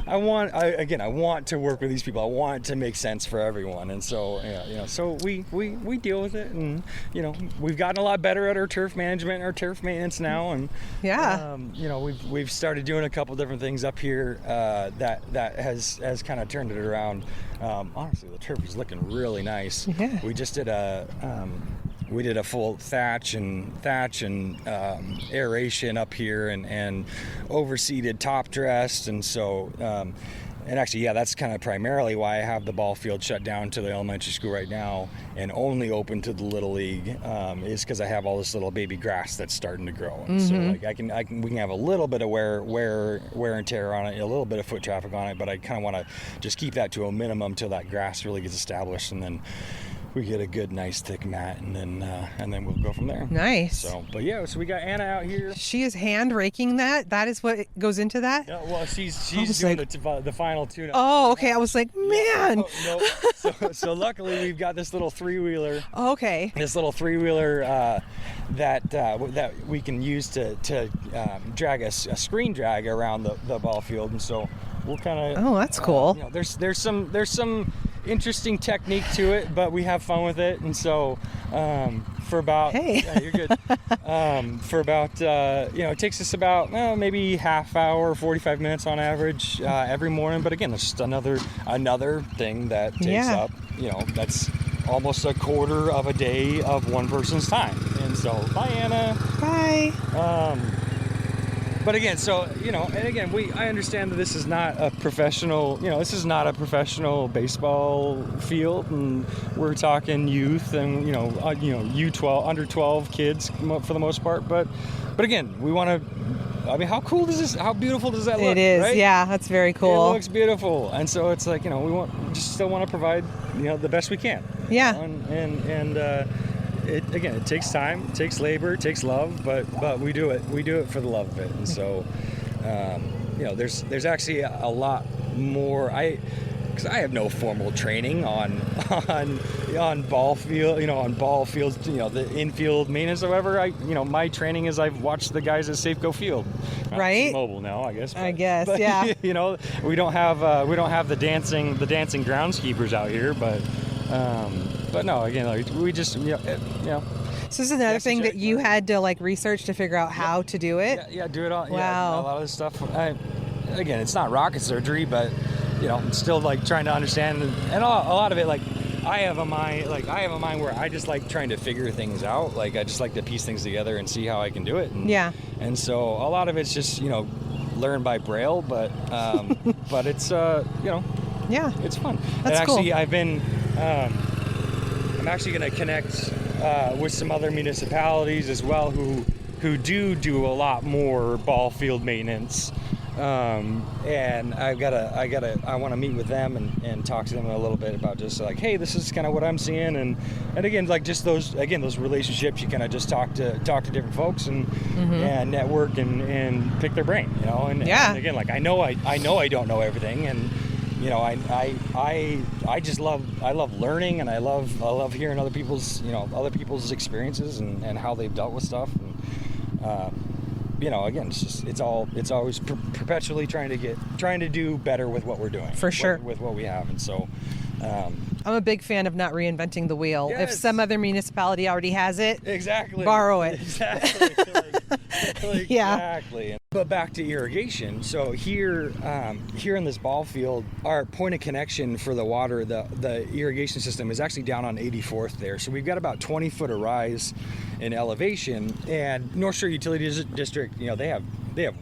[SPEAKER 2] I want to work with these people. I want it to make sense for everyone, and so so we deal with it, and we've gotten a lot better at our turf management, our turf maintenance now, and we've started doing a couple different things up here that has kind of turned it around. Honestly, the turf is looking really nice.
[SPEAKER 1] Yeah.
[SPEAKER 2] We just did a full thatch and aeration up here and overseeded top dressed, and so and actually, that's kind of primarily why I have the ball field shut down to the elementary school right now and only open to the little league, is because I have all this little baby grass that's starting to grow. And so like we can have a little bit of wear and tear on it, a little bit of foot traffic on it, but I kind of want to just keep that to a minimum till that grass really gets established, and then we get a good, nice, thick mat, and then we'll go from there.
[SPEAKER 1] Nice.
[SPEAKER 2] So we got Anna out here.
[SPEAKER 1] She is hand raking that. That is what goes into that.
[SPEAKER 2] Yeah. Well, she's doing the final tune-up.
[SPEAKER 1] Oh, okay. I was like, man.
[SPEAKER 2] No. So luckily we've got this little three-wheeler.
[SPEAKER 1] Okay.
[SPEAKER 2] This little three-wheeler that we can use to drag a screen drag around the ball field, and so we'll kind of.
[SPEAKER 1] Oh, that's cool.
[SPEAKER 2] There's some interesting technique to it, but we have fun with it, and so for about you're good. For about it takes us about maybe half hour, 45 minutes on average every morning. But again, it's just another thing that takes up that's almost a quarter of a day of one person's time. And so bye, Anna.
[SPEAKER 1] Bye.
[SPEAKER 2] But again, I understand that this is not a professional, baseball field, and we're talking youth and, U12, under 12 kids for the most part. But again, we want to, how cool does this, how beautiful does that look?
[SPEAKER 1] It is,
[SPEAKER 2] right?
[SPEAKER 1] yeah, that's very cool.
[SPEAKER 2] It looks beautiful. And so it's like, we just still want to provide, the best we can.
[SPEAKER 1] Yeah.
[SPEAKER 2] It takes time, it takes labor, it takes love, but we do it for the love of it. And so, there's actually a lot more. Because I have no formal training on ball field, on ball fields, the infield maintenance. However, my training is I've watched the guys at Safeco Field.
[SPEAKER 1] Right.
[SPEAKER 2] Mobile now, I guess.
[SPEAKER 1] But, yeah.
[SPEAKER 2] We don't have the dancing groundskeepers out here, but no, again, we just, So
[SPEAKER 1] this is another thing that you had to research to figure out how to do it?
[SPEAKER 2] Yeah, do it all.
[SPEAKER 1] Wow.
[SPEAKER 2] Yeah, a lot of this stuff. Again, it's not rocket surgery, but, it's still trying to understand. And a lot of it, I have a mind where I just like trying to figure things out. I just like to piece things together and see how I can do it. And so a lot of it's just, learn by Braille, but it's,
[SPEAKER 1] Yeah.
[SPEAKER 2] it's fun.
[SPEAKER 1] That's
[SPEAKER 2] and actually,
[SPEAKER 1] cool.
[SPEAKER 2] I'm actually going to connect with some other municipalities as well who do a lot more ball field maintenance And I want to meet with them and talk to them a little bit about just like, hey, this is kind of what I'm seeing, and again, like just those relationships. You kind of just talk to different folks and network and pick their brain, and again, like I know I don't know everything, and I just love learning, and I love hearing other people's experiences and how they've dealt with stuff, and again, it's always perpetually trying to do better with what we're doing,
[SPEAKER 1] for sure,
[SPEAKER 2] with what we have. And so
[SPEAKER 1] I'm a big fan of not reinventing the wheel.
[SPEAKER 2] Yes.
[SPEAKER 1] If some other municipality already has it,
[SPEAKER 2] exactly,
[SPEAKER 1] borrow it.
[SPEAKER 2] Exactly.
[SPEAKER 1] Yeah.
[SPEAKER 2] Exactly. But back to irrigation. So here in this ball field, our point of connection for the water, the irrigation system is actually down on 84th there. So we've got about 20 foot of rise in elevation, and North Shore Utility District, they have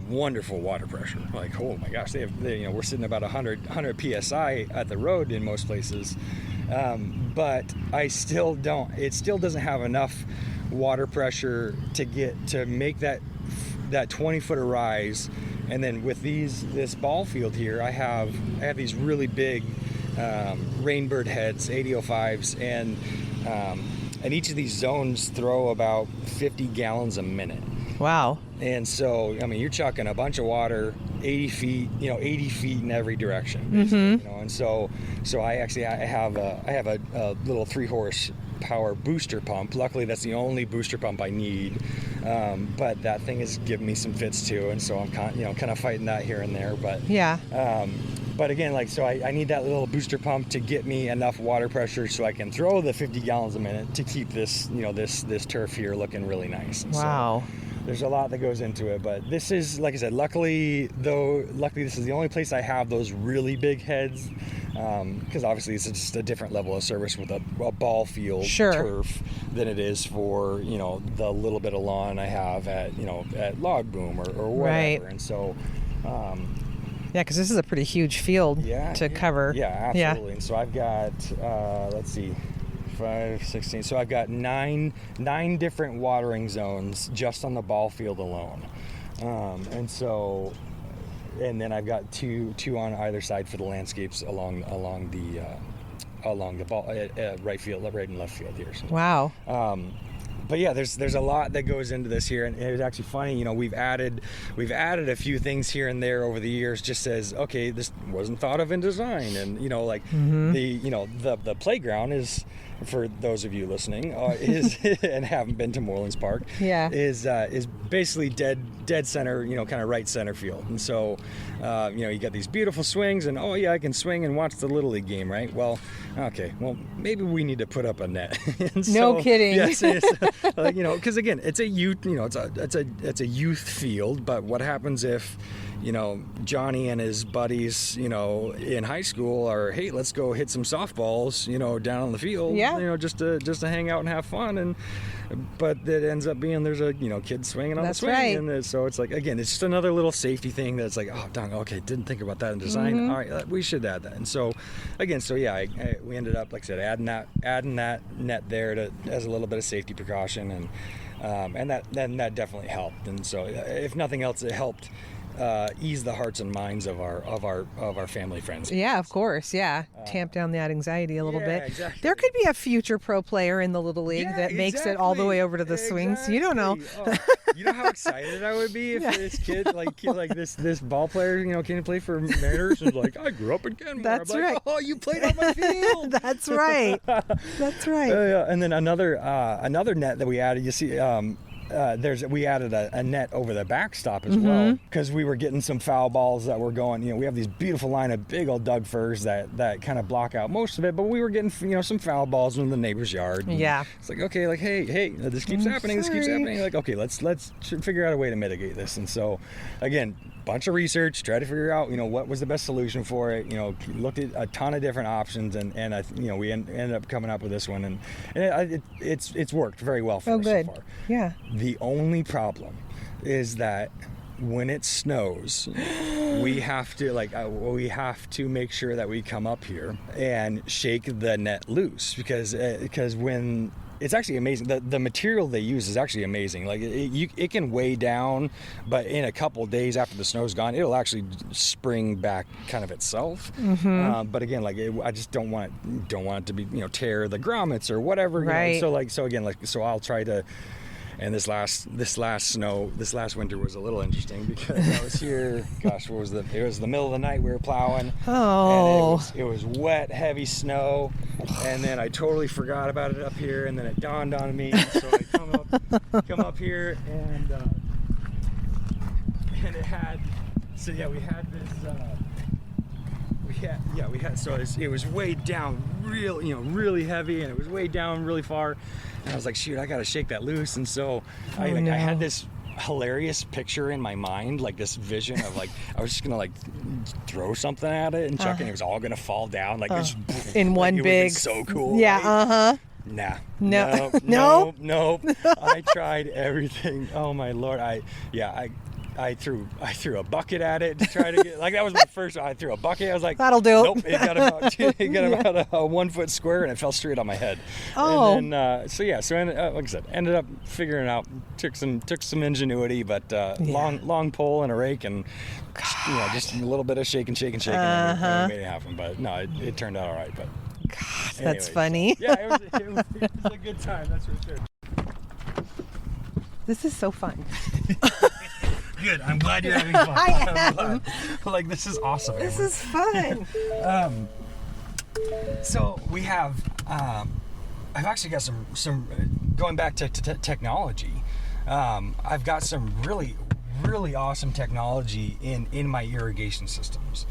[SPEAKER 2] wonderful water pressure. Like, oh my gosh, we're sitting about 100 psi at the road in most places. But it still doesn't have enough water pressure to make that 20 foot of rise. And then with this ball field here, I have these really big rainbird heads, 8005s, and each of these zones throw about 50 gallons a minute.
[SPEAKER 1] Wow.
[SPEAKER 2] And so, I mean, you're chucking a bunch of water 80 feet in every direction, basically, and so I have a little 3-horse power booster pump. Luckily, that's the only booster pump I need, but that thing is giving me some fits too, and so I'm kind of fighting that here and there. But
[SPEAKER 1] yeah.
[SPEAKER 2] But again, like, so I need that little booster pump to get me enough water pressure so I can throw the 50 gallons a minute to keep this this turf here looking really nice. And
[SPEAKER 1] wow.
[SPEAKER 2] So there's a lot that goes into it, but this is, like I said, luckily this is the only place I have those really big heads, because obviously it's just a different level of service with a ball field turf than it is for the little bit of lawn I have at Log Boom or whatever.
[SPEAKER 1] Right.
[SPEAKER 2] And so
[SPEAKER 1] yeah, because this is a pretty huge field to cover.
[SPEAKER 2] Yeah, absolutely. And so I've got 5, 16. So I've got nine different watering zones just on the ball field alone, and then I've got two on either side for the landscapes along the ball right and left field here. So,
[SPEAKER 1] wow.
[SPEAKER 2] But yeah, there's a lot that goes into this here, and it was actually funny. We've added a few things here and there over the years. Just says, okay, this wasn't thought of in design, and the playground is, for those of you listening, is and haven't been to Morelands Park, is basically dead center, kind of right center field. And so, you got these beautiful swings, and I can swing and watch the Little League game, right? Well, okay, maybe we need to put up a net. And
[SPEAKER 1] no kidding.
[SPEAKER 2] Yes, because again, it's a youth, it's a youth field. But what happens if Johnny and his buddies, in high school are, hey, let's go hit some softballs, down on the field, just to hang out and have fun, but it ends up being there's a kid swinging on the swing,
[SPEAKER 1] right.
[SPEAKER 2] And so it's like, again, it's just another little safety thing that's like, oh, dang, okay, didn't think about that in design. All right, we should add that. And so again, we ended up, like I said, adding that net there as a little bit of safety precaution, and that definitely helped. And so if nothing else, it helped ease the hearts and minds of our family friends.
[SPEAKER 1] Yeah, of course. Yeah, tamp down that anxiety a little bit.
[SPEAKER 2] Exactly.
[SPEAKER 1] There could be a future pro player in the Little League that makes it all the way over to the swings. You don't know.
[SPEAKER 2] Oh, you know how excited I would be if this kid, this ball player, came to play for Mariners and like, I grew up in Kenmore.
[SPEAKER 1] That's
[SPEAKER 2] I'm
[SPEAKER 1] right.
[SPEAKER 2] Like, oh, you played on my field.
[SPEAKER 1] That's right. That's right.
[SPEAKER 2] And then another net that we added. You see. We added a net over the backstop as well, because we were getting some foul balls that were going. We have these beautiful line of big old Doug firs that kind of block out most of it, but we were getting some foul balls in the neighbor's yard.
[SPEAKER 1] Yeah,
[SPEAKER 2] it's like, okay, like, hey, this keeps happening. This keeps happening. Like, okay, let's figure out a way to mitigate this. And so, again, bunch of research, try to figure out what was the best solution for it. Looked at a ton of different options, and we ended up coming up with this one, and it's worked very well for us so far.
[SPEAKER 1] Yeah.
[SPEAKER 2] The only problem is that when it snows, we have to make sure that we come up here and shake the net loose, because when It's actually amazing. The material they use is actually amazing. Like it can weigh down, but in a couple of days after the snow's gone, it'll actually spring back kind of itself. But again, like I just don't want it to be, you know, tear the grommets or whatever.
[SPEAKER 1] Right.
[SPEAKER 2] You know? So I'll try to. And this last winter was a little interesting because I was here. Gosh, it was the middle of the night. We were plowing.
[SPEAKER 1] Oh.
[SPEAKER 2] And it was wet, heavy snow. And then I totally forgot about it up here. And then it dawned on me. So I come up here, and it had. So yeah, we had this. So it was weighed down really heavy, and it was weighed down really far. And I was like, shoot, I gotta shake that loose. And so I had this hilarious picture in my mind, like this vision of like I was just gonna like throw something at it and chuck it, and it was all gonna fall down like just,
[SPEAKER 1] in one big.
[SPEAKER 2] So cool.
[SPEAKER 1] Yeah.
[SPEAKER 2] Right?
[SPEAKER 1] No.
[SPEAKER 2] No. I tried everything. Oh my Lord. I threw a bucket at it to try to get, like, that was my first. I threw a bucket. I was like,
[SPEAKER 1] that'll do.
[SPEAKER 2] Nope. It got about a 1 foot square, and it fell straight on my head.
[SPEAKER 1] Oh.
[SPEAKER 2] And then, like I said, ended up figuring it out. Took some ingenuity, but long pole and a rake, and just a little bit of shaking, and we made it happen. But no, it turned out all right. But
[SPEAKER 1] gosh, that's funny.
[SPEAKER 2] Yeah, it was a good time. That's for sure.
[SPEAKER 1] This is so fun.
[SPEAKER 2] Good. I'm glad you're having fun.
[SPEAKER 1] I am.
[SPEAKER 2] Like, this is awesome.
[SPEAKER 1] This is fun.
[SPEAKER 2] So we have. I've actually got some going back to technology. I've got some really awesome technology in my irrigation systems.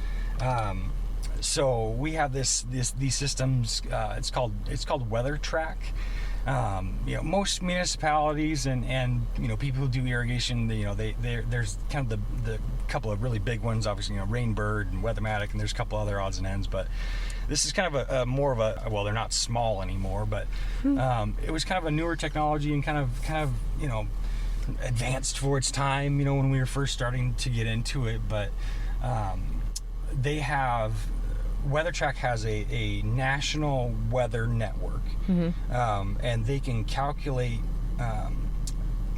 [SPEAKER 2] So we have these systems. It's called Weather Track. Most municipalities and people who do irrigation, there's kind of the couple of really big ones, obviously, Rainbird and Weathermatic, and there's a couple other odds and ends, but this is kind of a more of a, well, they're not small anymore, but it was kind of a newer technology and kind of advanced for its time, when we were first starting to get into it. But WeatherTrack has a national weather network, and they can calculate,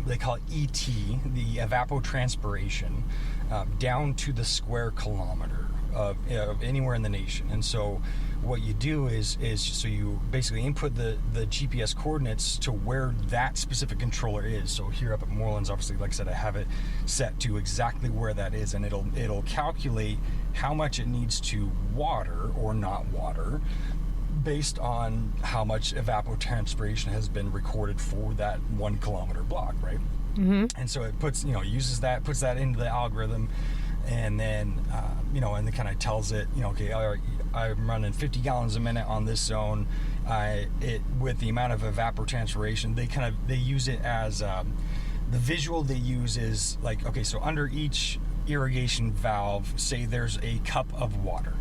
[SPEAKER 2] they call it ET, the evapotranspiration, down to the square kilometer of anywhere in the nation. And so what you do is so you basically input the GPS coordinates to where that specific controller is. So here up at Morelands, obviously, like I said, I have it set to exactly where that is, and it'll calculate how much it needs to water or not water based on how much evapotranspiration has been recorded for that 1 kilometer block, right? And so it puts that into the algorithm, and then and it kind of tells it, okay, all right, I'm running 50 gallons a minute on this zone. With the amount of evapotranspiration, they use it as the visual they use is like, okay, so under each irrigation valve, say there's a cup of water,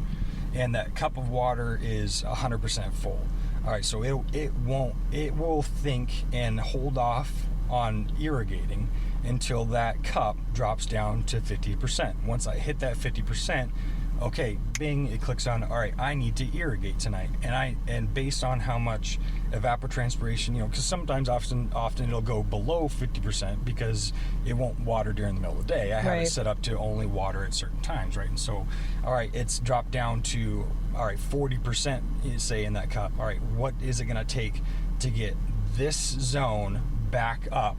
[SPEAKER 2] and that cup of water is 100% full. All right, so it will think and hold off on irrigating until that cup drops down to 50%. Once I hit that 50%, okay, bing, it clicks on, all right, I need to irrigate tonight. And based on how much evapotranspiration, because sometimes often it'll go below 50% because it won't water during the middle of the day. I have it set up to only water at certain times, right? And so, all right, it's dropped down to, all right, 40%, say, in that cup. All right, what is it going to take to get this zone back up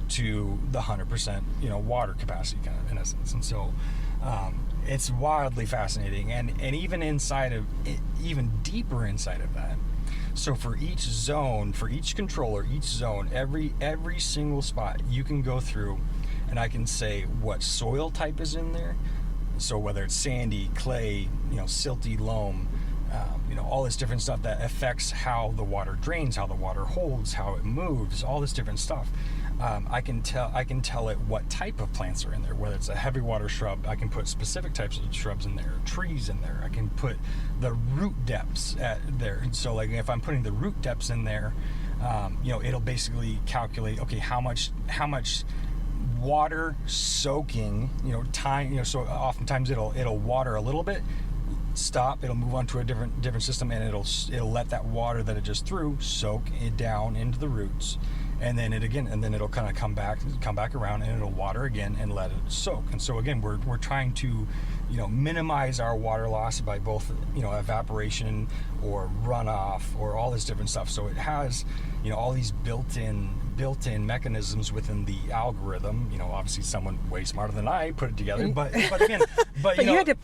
[SPEAKER 2] to the 100%, water capacity, kind of, in essence? And so, it's wildly fascinating, and even inside of it, even deeper inside of that. So for each zone, for each controller, each zone, every single spot, you can go through, and I can say what soil type is in there. So whether it's sandy, clay, silty, loam, all this different stuff that affects how the water drains, how the water holds, how it moves, all this different stuff. I can tell it what type of plants are in there. Whether it's a heavy water shrub, I can put specific types of shrubs in there, trees in there. I can put the root depths there. So like if I'm putting the root depths in there, it'll basically calculate, okay, how much water soaking, time. So oftentimes it'll water a little bit, stop. It'll move on to a different system, and it'll let that water that it just threw soak it down into the roots, and then it'll kind of come back around, and it'll water again and let it soak. And so again, we're trying to, minimize our water loss by both, evaporation or runoff or all this different stuff. So it has, all these built-in mechanisms within the algorithm. Obviously someone way smarter than I put it together, but again,
[SPEAKER 4] but you had to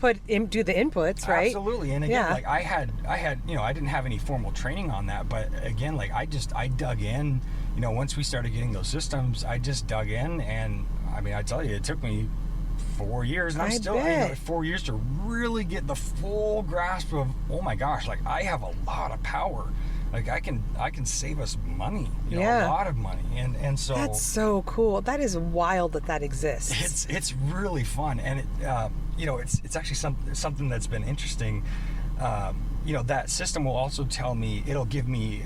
[SPEAKER 4] do the inputs, right?
[SPEAKER 2] Absolutely. And again, like I had, I didn't have any formal training on that, but again, like I dug in, once we started getting those systems, I just dug in, and I mean, I tell you, it took me 4 years, and I'm still 4 years to really get the full grasp of, oh my gosh, like I have a lot of power. Like I can save us money, a lot of money, and so
[SPEAKER 4] that's so cool. That is wild that exists.
[SPEAKER 2] It's really fun, and it it's actually something that's been interesting. That system will also tell me, it'll give me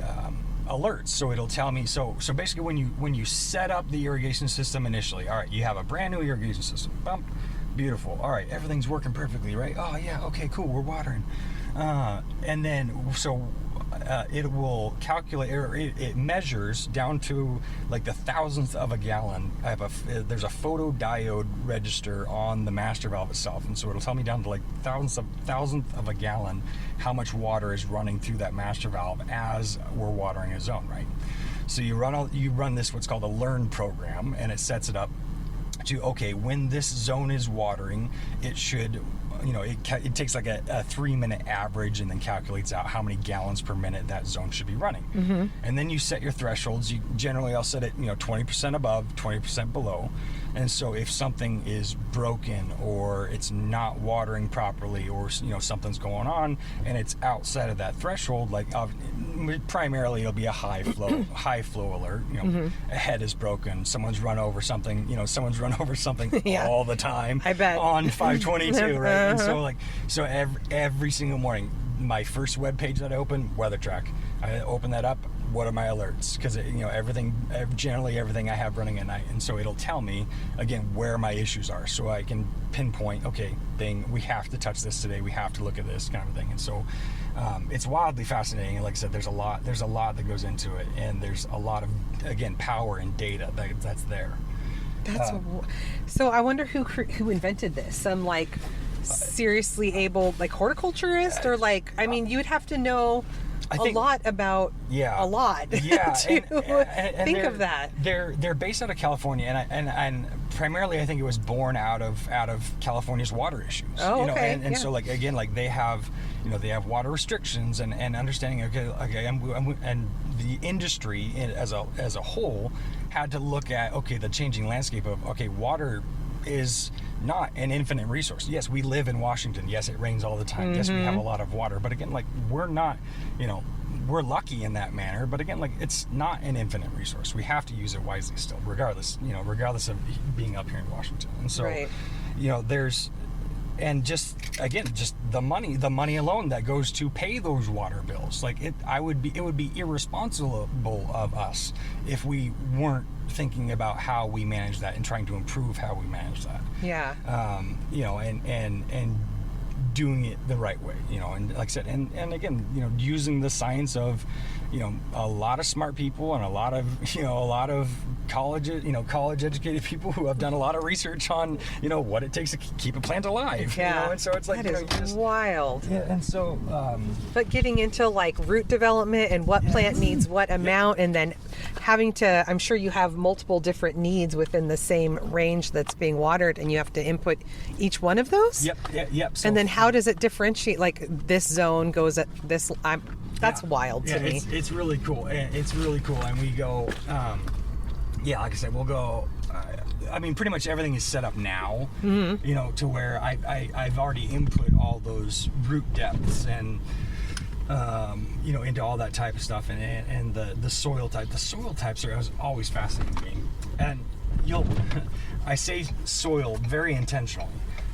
[SPEAKER 2] alerts. So it'll tell me, so basically when you set up the irrigation system initially, all right, you have a brand new irrigation system, bump, beautiful, all right, everything's working perfectly, right? Oh yeah, okay, cool, we're watering, and then it will calculate, or it measures down to like the thousandth of a gallon. There's a photodiode register on the master valve itself, and so it'll tell me down to like thousandth of a gallon how much water is running through that master valve as we're watering a zone, right? So you run this what's called a learn program, and it sets it up to, okay, when this zone is watering, it should, it takes like a 3-minute average and then calculates out how many gallons per minute that zone should be running. Mm-hmm. And then you set your thresholds. I'll set it 20% above, 20% below. And so if something is broken, or it's not watering properly, or something's going on and it's outside of that threshold, like primarily it'll be a high flow alert. A head is broken, someone's run over something, all the time.
[SPEAKER 4] I bet.
[SPEAKER 2] On 522, right? And so every single morning, my first web page that I open, weather track. I open that up. What are my alerts? Because generally everything I have running at night, and so it'll tell me again where my issues are, so I can pinpoint. Okay, we have to touch this today. We have to look at this kind of thing. And so it's wildly fascinating. And like I said, there's a lot that goes into it, and there's a lot of, again, power and data that's there.
[SPEAKER 4] So I wonder who invented this. Some like seriously able horticulturist, or you would have to know a lot about a lot to think of that.
[SPEAKER 2] They're based out of California, and primarily I think it was born out of California's water issues.
[SPEAKER 4] Oh, okay.
[SPEAKER 2] So they have water restrictions and understanding. And the industry as a whole had to look at the changing landscape of water is not an infinite resource. Yes, we live in Washington. Yes, it rains all the time. Mm-hmm. Yes, we have a lot of water. But again, we're not, we're lucky in that manner. But again, it's not an infinite resource. We have to use it wisely still, regardless of being up here in Washington. And so,
[SPEAKER 4] right.
[SPEAKER 2] There's, and just the money alone that goes to pay those water bills. It would be irresponsible of us if we weren't thinking about how we manage that and trying to improve how we manage that.
[SPEAKER 4] Yeah.
[SPEAKER 2] And doing it the right way, and like I said, and again, using the science of, a lot of smart people and a lot of college educated people who have done a lot of research on, what it takes to keep a plant alive.
[SPEAKER 4] Yeah.
[SPEAKER 2] And so it's like,
[SPEAKER 4] that is wild.
[SPEAKER 2] Yeah. And so,
[SPEAKER 4] but getting into root development and what plant needs what amount, and then having to, I'm sure you have multiple different needs within the same range that's being watered, and you have to input each one of those.
[SPEAKER 2] Yep. So,
[SPEAKER 4] and then how does it differentiate? This zone goes at this. That's wild to me.
[SPEAKER 2] It's really cool. And we go, like I said, we'll go. Pretty much everything is set up now. Mm-hmm. To where I've already input all those root depths and. Into all that type of stuff, and the soil type. The soil types are always fascinating to me. And I say soil very intentionally.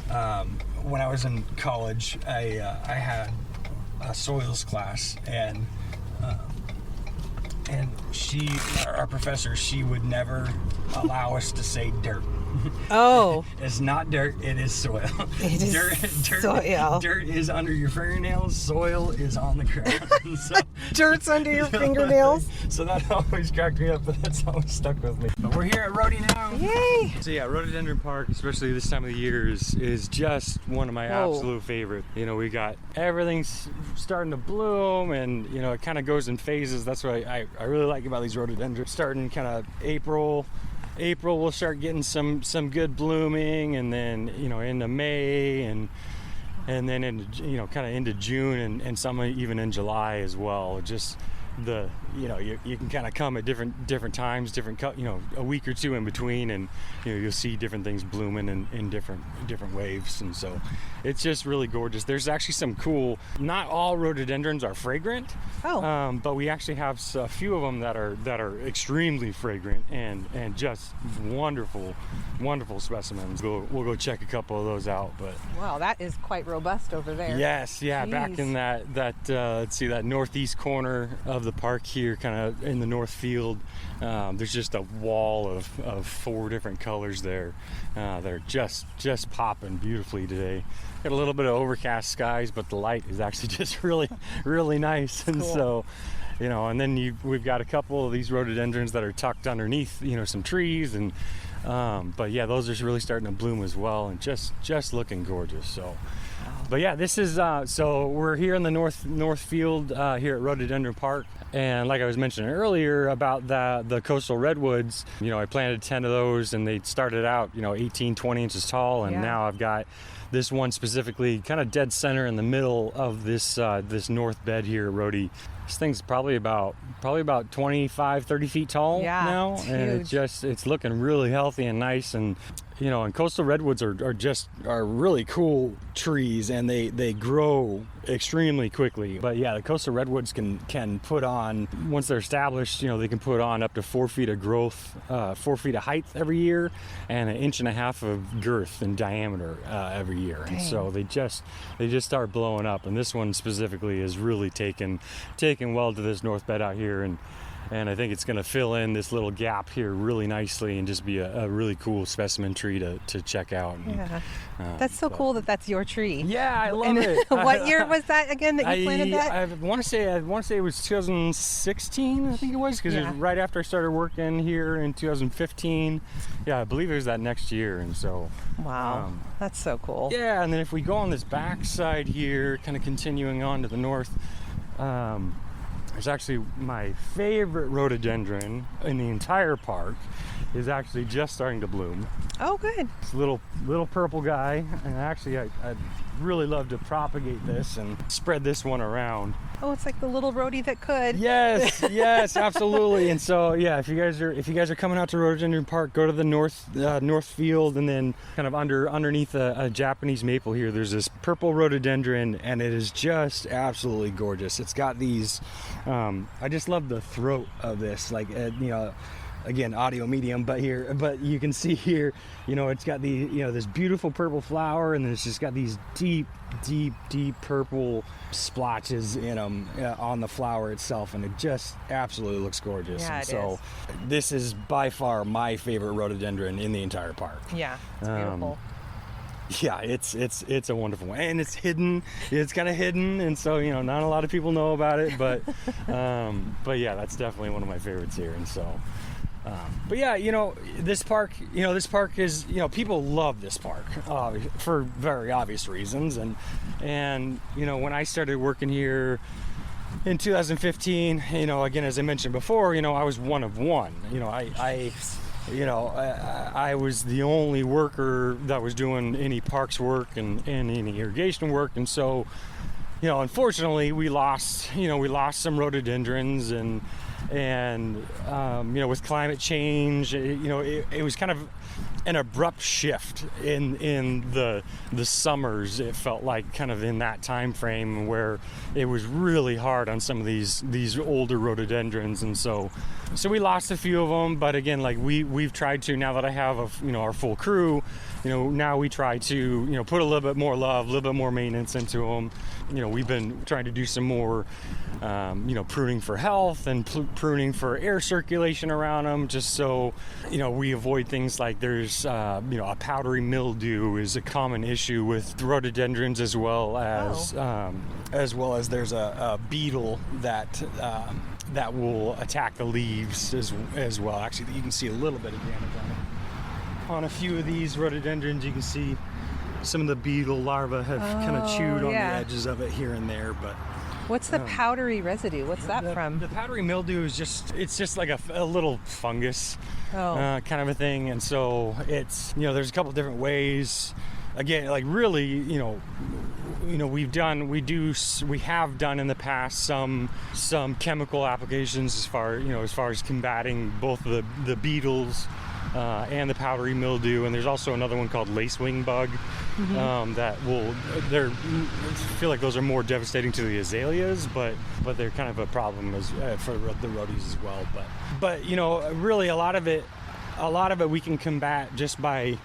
[SPEAKER 2] When I was in college, I had a soils class, and our professor, she would never allow us to say dirt.
[SPEAKER 4] Oh.
[SPEAKER 2] It's not dirt, it is soil.
[SPEAKER 4] It is soil.
[SPEAKER 2] Dirt is under your fingernails, soil is on the ground. So,
[SPEAKER 4] Dirt's under your fingernails.
[SPEAKER 2] So that always cracked me up, but that's always stuck with me. But we're here at Rhodey now.
[SPEAKER 4] Yay!
[SPEAKER 5] So yeah, Rhododendron Park, especially this time of the year, is just one of my absolute favorite. You know, we got everything's starting to bloom, and you know, it kind of goes in phases. That's what I really like about these rhododendrons. Starting kind of April we'll start getting some good blooming, and then you know into May and then into, you know, kind of into June and some even in July as well. Just the, you know, you can kind of come at different times, you know, a week or two in between, and you know, you'll see different things blooming in different waves, and so it's just really gorgeous. There's actually some cool, not all rhododendrons are fragrant, but we actually have a few of them that are extremely fragrant and just wonderful specimens. We'll go check a couple of those out. But
[SPEAKER 4] wow, that is quite robust over there.
[SPEAKER 5] Yes, yeah.
[SPEAKER 4] Jeez.
[SPEAKER 5] Back in that let's see, that northeast corner of the park here, kind of in the north field, there's just a wall of 4 different colors there that are just popping beautifully today. Got a little bit of overcast skies, but the light is actually just really nice. And cool. So, you know, and then we've got a couple of these rhododendrons that are tucked underneath, you know, some trees, and but yeah, those are really starting to bloom as well, and just looking gorgeous. So, but yeah, this is so we're here in the north field here at Rhododendron Park, and like I was mentioning earlier about the coastal redwoods, you know, I planted 10 of those, and they started out, you know, 18-20 inches tall, and now I've got this one specifically kind of dead center in the middle of this north bed here at Rhodey. This thing's probably about 25-30 feet tall now, and it's looking really healthy and nice. And you know, and coastal redwoods are really cool trees, and they grow extremely quickly. But yeah, the coastal redwoods can put on, once they're established, you know, they can put on up to 4 feet of growth, 4 feet of height every year, and 1.5 inches of girth and diameter every year. Dang. And so they just start blowing up. And this one specifically is really taken well to this north bed out here, and I think it's going to fill in this little gap here really nicely, and just be a really cool specimen tree to check out. And,
[SPEAKER 4] that's so cool that's your tree.
[SPEAKER 5] Yeah, I love it.
[SPEAKER 4] What year was that again that you planted that?
[SPEAKER 5] I want to say it was 2016. I think it was, because it was right after I started working here in 2015. Yeah, I believe it was that next year, and so.
[SPEAKER 4] Wow, that's so cool.
[SPEAKER 5] Yeah, and then if we go on this back side here, kind of continuing on to the north. It's actually my favorite rhododendron in the entire park is actually just starting to bloom.
[SPEAKER 4] Oh, good.
[SPEAKER 5] It's a little purple guy, and actually I'd really love to propagate this and spread this one around.
[SPEAKER 4] Oh, it's like the little rhodey that could.
[SPEAKER 5] Yes, absolutely. And so yeah, if you guys are coming out to Rhododendron Park, go to the north field, and then kind of underneath a Japanese maple here, there's this purple rhododendron, and it is just absolutely gorgeous. It's got these I just love the throat of this, like you know, again, audio medium, but you can see here, you know, it's got the, you know, this beautiful purple flower, and then it's just got these deep purple splotches in them on the flower itself, and it just absolutely looks gorgeous.
[SPEAKER 4] Yeah,
[SPEAKER 5] and so this is by far my favorite rhododendron in the entire park.
[SPEAKER 4] Yeah, it's beautiful.
[SPEAKER 5] Yeah, it's a wonderful one, and it's hidden. It's kind of hidden, and so, you know, not a lot of people know about it, but yeah, that's definitely one of my favorites here. And so, but yeah, you know, this park is, you know, people love this park for very obvious reasons, and you know, when I started working here in 2015, you know, again, as I mentioned before, you know, I was one of one. You know, I was the only worker that was doing any parks work and any irrigation work, and so, you know, unfortunately, we lost some rhododendrons, and you know, with climate change, you know, it was kind of an abrupt shift in the summers. It felt like kind of in that time frame where it was really hard on some of these older rhododendrons, and so we lost a few of them. But again, like we've tried to, now that I have our full crew, now we try to, put a little bit more love, a little bit more maintenance into them. We've been trying to do some more, pruning for health and pruning for air circulation around them, just so, we avoid things like there's, a powdery mildew is a common issue with rhododendrons, as well as there's a beetle that will attack the leaves as well. Actually, you can see a little bit of damage on a few of these rhododendrons. You can see some of the beetle larvae have kind of chewed on the edges of it here and there. But
[SPEAKER 4] what's the powdery residue? What's that from?
[SPEAKER 5] The powdery mildew is just like a little fungus kind of a thing. And so it's, there's a couple different ways. Again, like really, we have done in the past some chemical applications as far as combating both the beetles and the powdery mildew. And there's also another one called lacewing bug that I feel like those are more devastating to the azaleas, but they're kind of a problem for the rhodies as well. But really a lot of it we can combat just by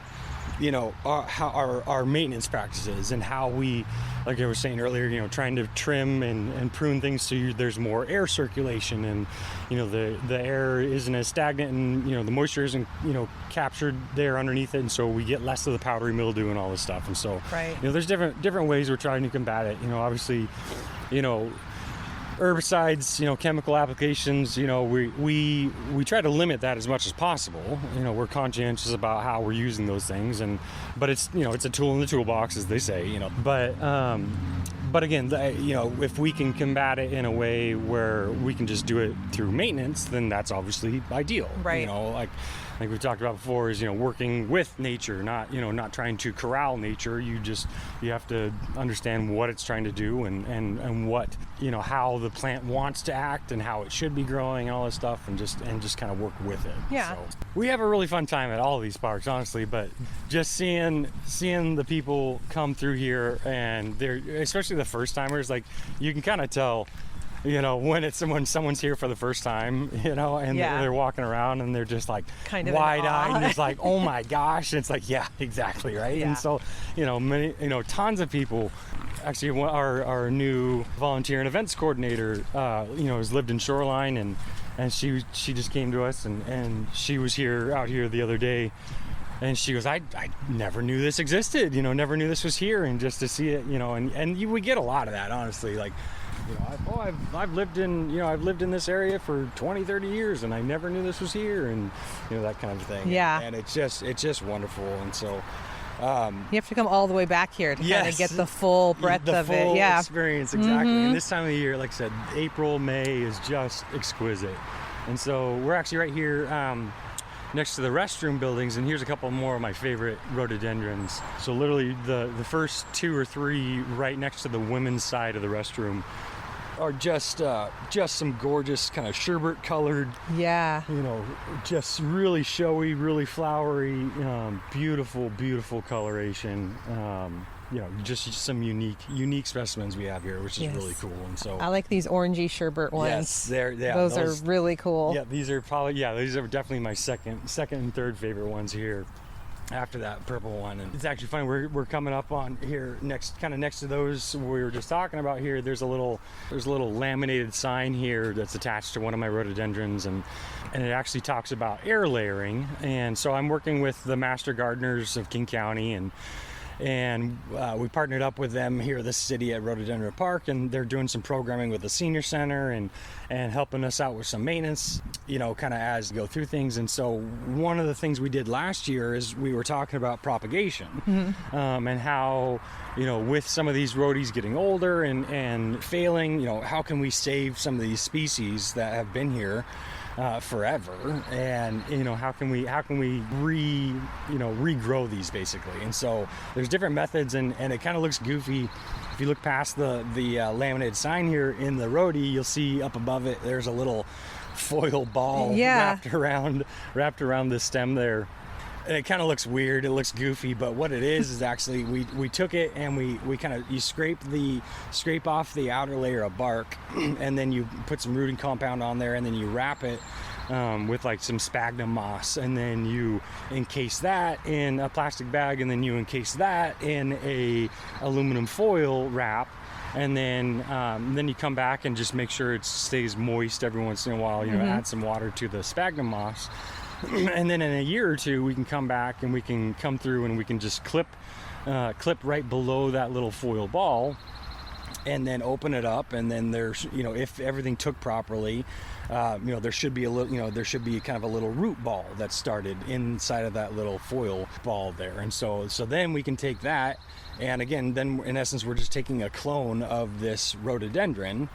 [SPEAKER 5] our maintenance practices, and how we, like I was saying earlier, trying to trim and prune things so there's more air circulation, and the air isn't as stagnant, and the moisture isn't captured there underneath it, and so we get less of the powdery mildew and all this stuff. And so there's different ways we're trying to combat it. Obviously, herbicides, chemical applications, we try to limit that as much as possible. We're conscientious about how we're using those things, but it's, it's a tool in the toolbox, as they say, but again, if we can combat it in a way where we can just do it through maintenance, then that's obviously ideal.
[SPEAKER 4] Right.
[SPEAKER 5] Like we've talked about before, is working with nature, not trying to corral nature. You have to understand what it's trying to do, and what how the plant wants to act and how it should be growing and all this stuff, and just kind of work with it.
[SPEAKER 4] Yeah.
[SPEAKER 5] So we have a really fun time at all of these parks, honestly. But just seeing the people come through here, and they're, especially the first timers, like you can kind of tell. When it's someone's here for the first time, and they're walking around and they're just like kind of wide-eyed, and it's like, oh my gosh, and it's like, yeah, exactly, right? Yeah. And so, many, tons of people. Actually, our new volunteer and events coordinator, has lived in Shoreline, and she just came to us, and she was out here the other day. And she goes, I never knew this existed, never knew this was here, and just to see it, and we get a lot of that, honestly, like, I've lived in this area for 20, 30 years, and I never knew this was here, and that kind of thing.
[SPEAKER 4] Yeah.
[SPEAKER 2] And it's just wonderful. And so
[SPEAKER 4] you have to come all the way back here to kind of get the full breadth of it. Yeah.
[SPEAKER 5] Experience, exactly. And this time of the year, like I said, April, May is just exquisite. And so we're actually right here next to the restroom buildings, and here's a couple more of my favorite rhododendrons. So literally the first 2 or 3 right next to the women's side of the restroom are just some gorgeous kind of sherbet colored, just really showy, really flowery, beautiful coloration. Just some unique specimens we have here, which is really cool. And so
[SPEAKER 4] I like these orangey sherbet ones.
[SPEAKER 5] Yes,
[SPEAKER 4] those are really cool.
[SPEAKER 5] Yeah, these are definitely my second and third favorite ones here, after that purple one. And it's actually funny, we're coming up on here next to those we were just talking about here. There's a little laminated sign here that's attached to one of my rhododendrons, and it actually talks about air layering. And so I'm working with the master gardeners of King County, and we partnered up with them here at the city at Rhododendron Park, and they're doing some programming with the senior center and helping us out with some maintenance, kind of as we go through things. And so one of the things we did last year is we were talking about propagation, and how, with some of these rhodies getting older and failing, how can we save some of these species that have been here forever, and how can we regrow these, basically. And so there's different methods, and it kind of looks goofy. If you look past the laminated sign here in the rhodie, you'll see up above it there's a little foil ball wrapped around the stem there. And it kind of looks weird, it looks goofy, but what it is actually we took it and we kind of, you scrape off the outer layer of bark, and then you put some rooting compound on there, and then you wrap it with like some sphagnum moss, and then you encase that in a plastic bag, and then you encase that in a aluminum foil wrap, and then you come back and just make sure it stays moist every once in a while. Add some water to the sphagnum moss, and then in a year or two we can come back and we can come through and we can just clip right below that little foil ball, and then open it up, and then there's, if everything took properly, there should be kind of a little root ball that started inside of that little foil ball there. And so then we can take that, and again, then in essence we're just taking a clone of this rhododendron,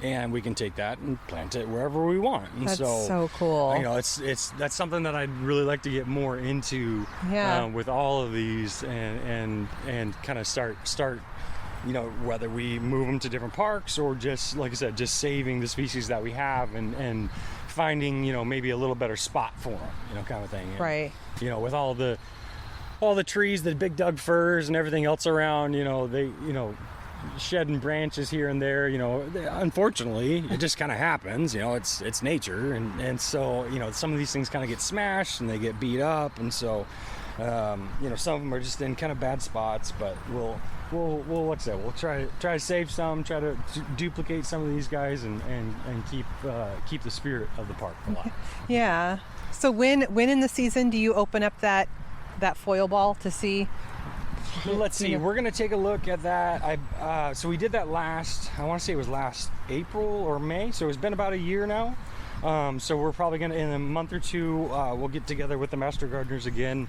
[SPEAKER 5] and we can take that and plant it wherever we want. And
[SPEAKER 4] that's so cool.
[SPEAKER 5] That's something that I'd really like to get more into, with all of these, and kind of start, whether we move them to different parks or just, like I said, just saving the species that we have and finding, maybe a little better spot for them, kind of thing. And,
[SPEAKER 4] right.
[SPEAKER 5] With all the trees, the big Doug firs and everything else around, they, shedding branches here and there, unfortunately it just kind of happens, it's nature, and so some of these things kind of get smashed and they get beat up, and so some of them are just in kind of bad spots, but we'll like I said, we'll try to save some, try to duplicate some of these guys, and keep the spirit of the park alive.
[SPEAKER 4] Yeah. So when in the season do you open up that foil ball to see?
[SPEAKER 5] Let's see. We're gonna take a look at that. So we did that last. I want to say it was last April or May. So it's been about a year now. So we're probably gonna, in a month or two, we'll get together with the master gardeners again.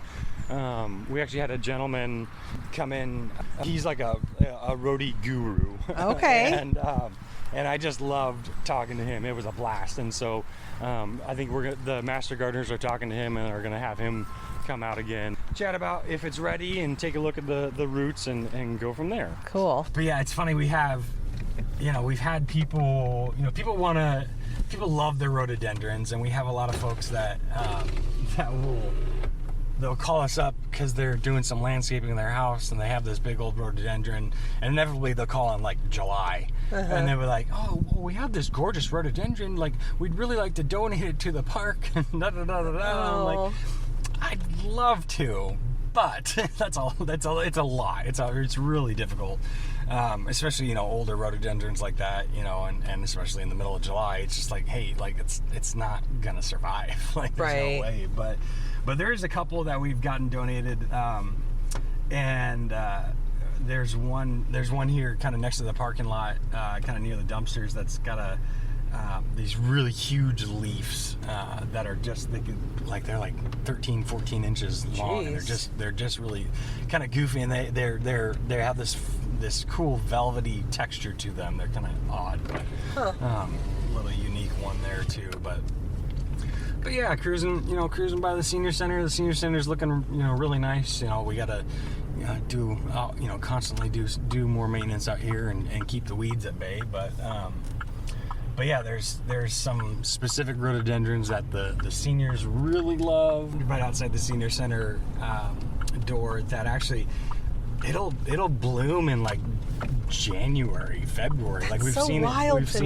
[SPEAKER 5] We actually had a gentleman come in. He's like a roadie guru.
[SPEAKER 4] Okay.
[SPEAKER 5] and I just loved talking to him. It was a blast. And so I think the master gardeners are talking to him and are gonna have him come out again, chat about if it's ready, and take a look at the roots and go from there.
[SPEAKER 4] Cool.
[SPEAKER 2] But yeah, it's funny, we've had people, people love their rhododendrons, and we have a lot of folks that they'll call us up because they're doing some landscaping in their house and they have this big old rhododendron, and inevitably they'll call in like July, and they were like, oh, well, we have this gorgeous rhododendron, like we'd really like to donate it to the park. I'm like, I'd love to, but it's a lot. It's really difficult, especially especially rhododendrons like that, and especially in the middle of July. It's just like, hey, like it's not gonna survive. Like there's no way. But there is a couple that we've gotten donated, and there's one here kind of next to the parking lot, kind of near the dumpsters, that's got these really huge leaves that are just, they're like 13, 14 inches long. And they're just really kind of goofy, and they have this cool velvety texture to them. They're kind of odd, but a little unique one there too. But yeah, cruising by the senior center. The senior center's looking really nice. We gotta constantly do more maintenance out here and keep the weeds at bay. But yeah, there's some specific rhododendrons that the seniors really love right outside the senior center door, that actually it'll bloom in like January, February. Like we've seen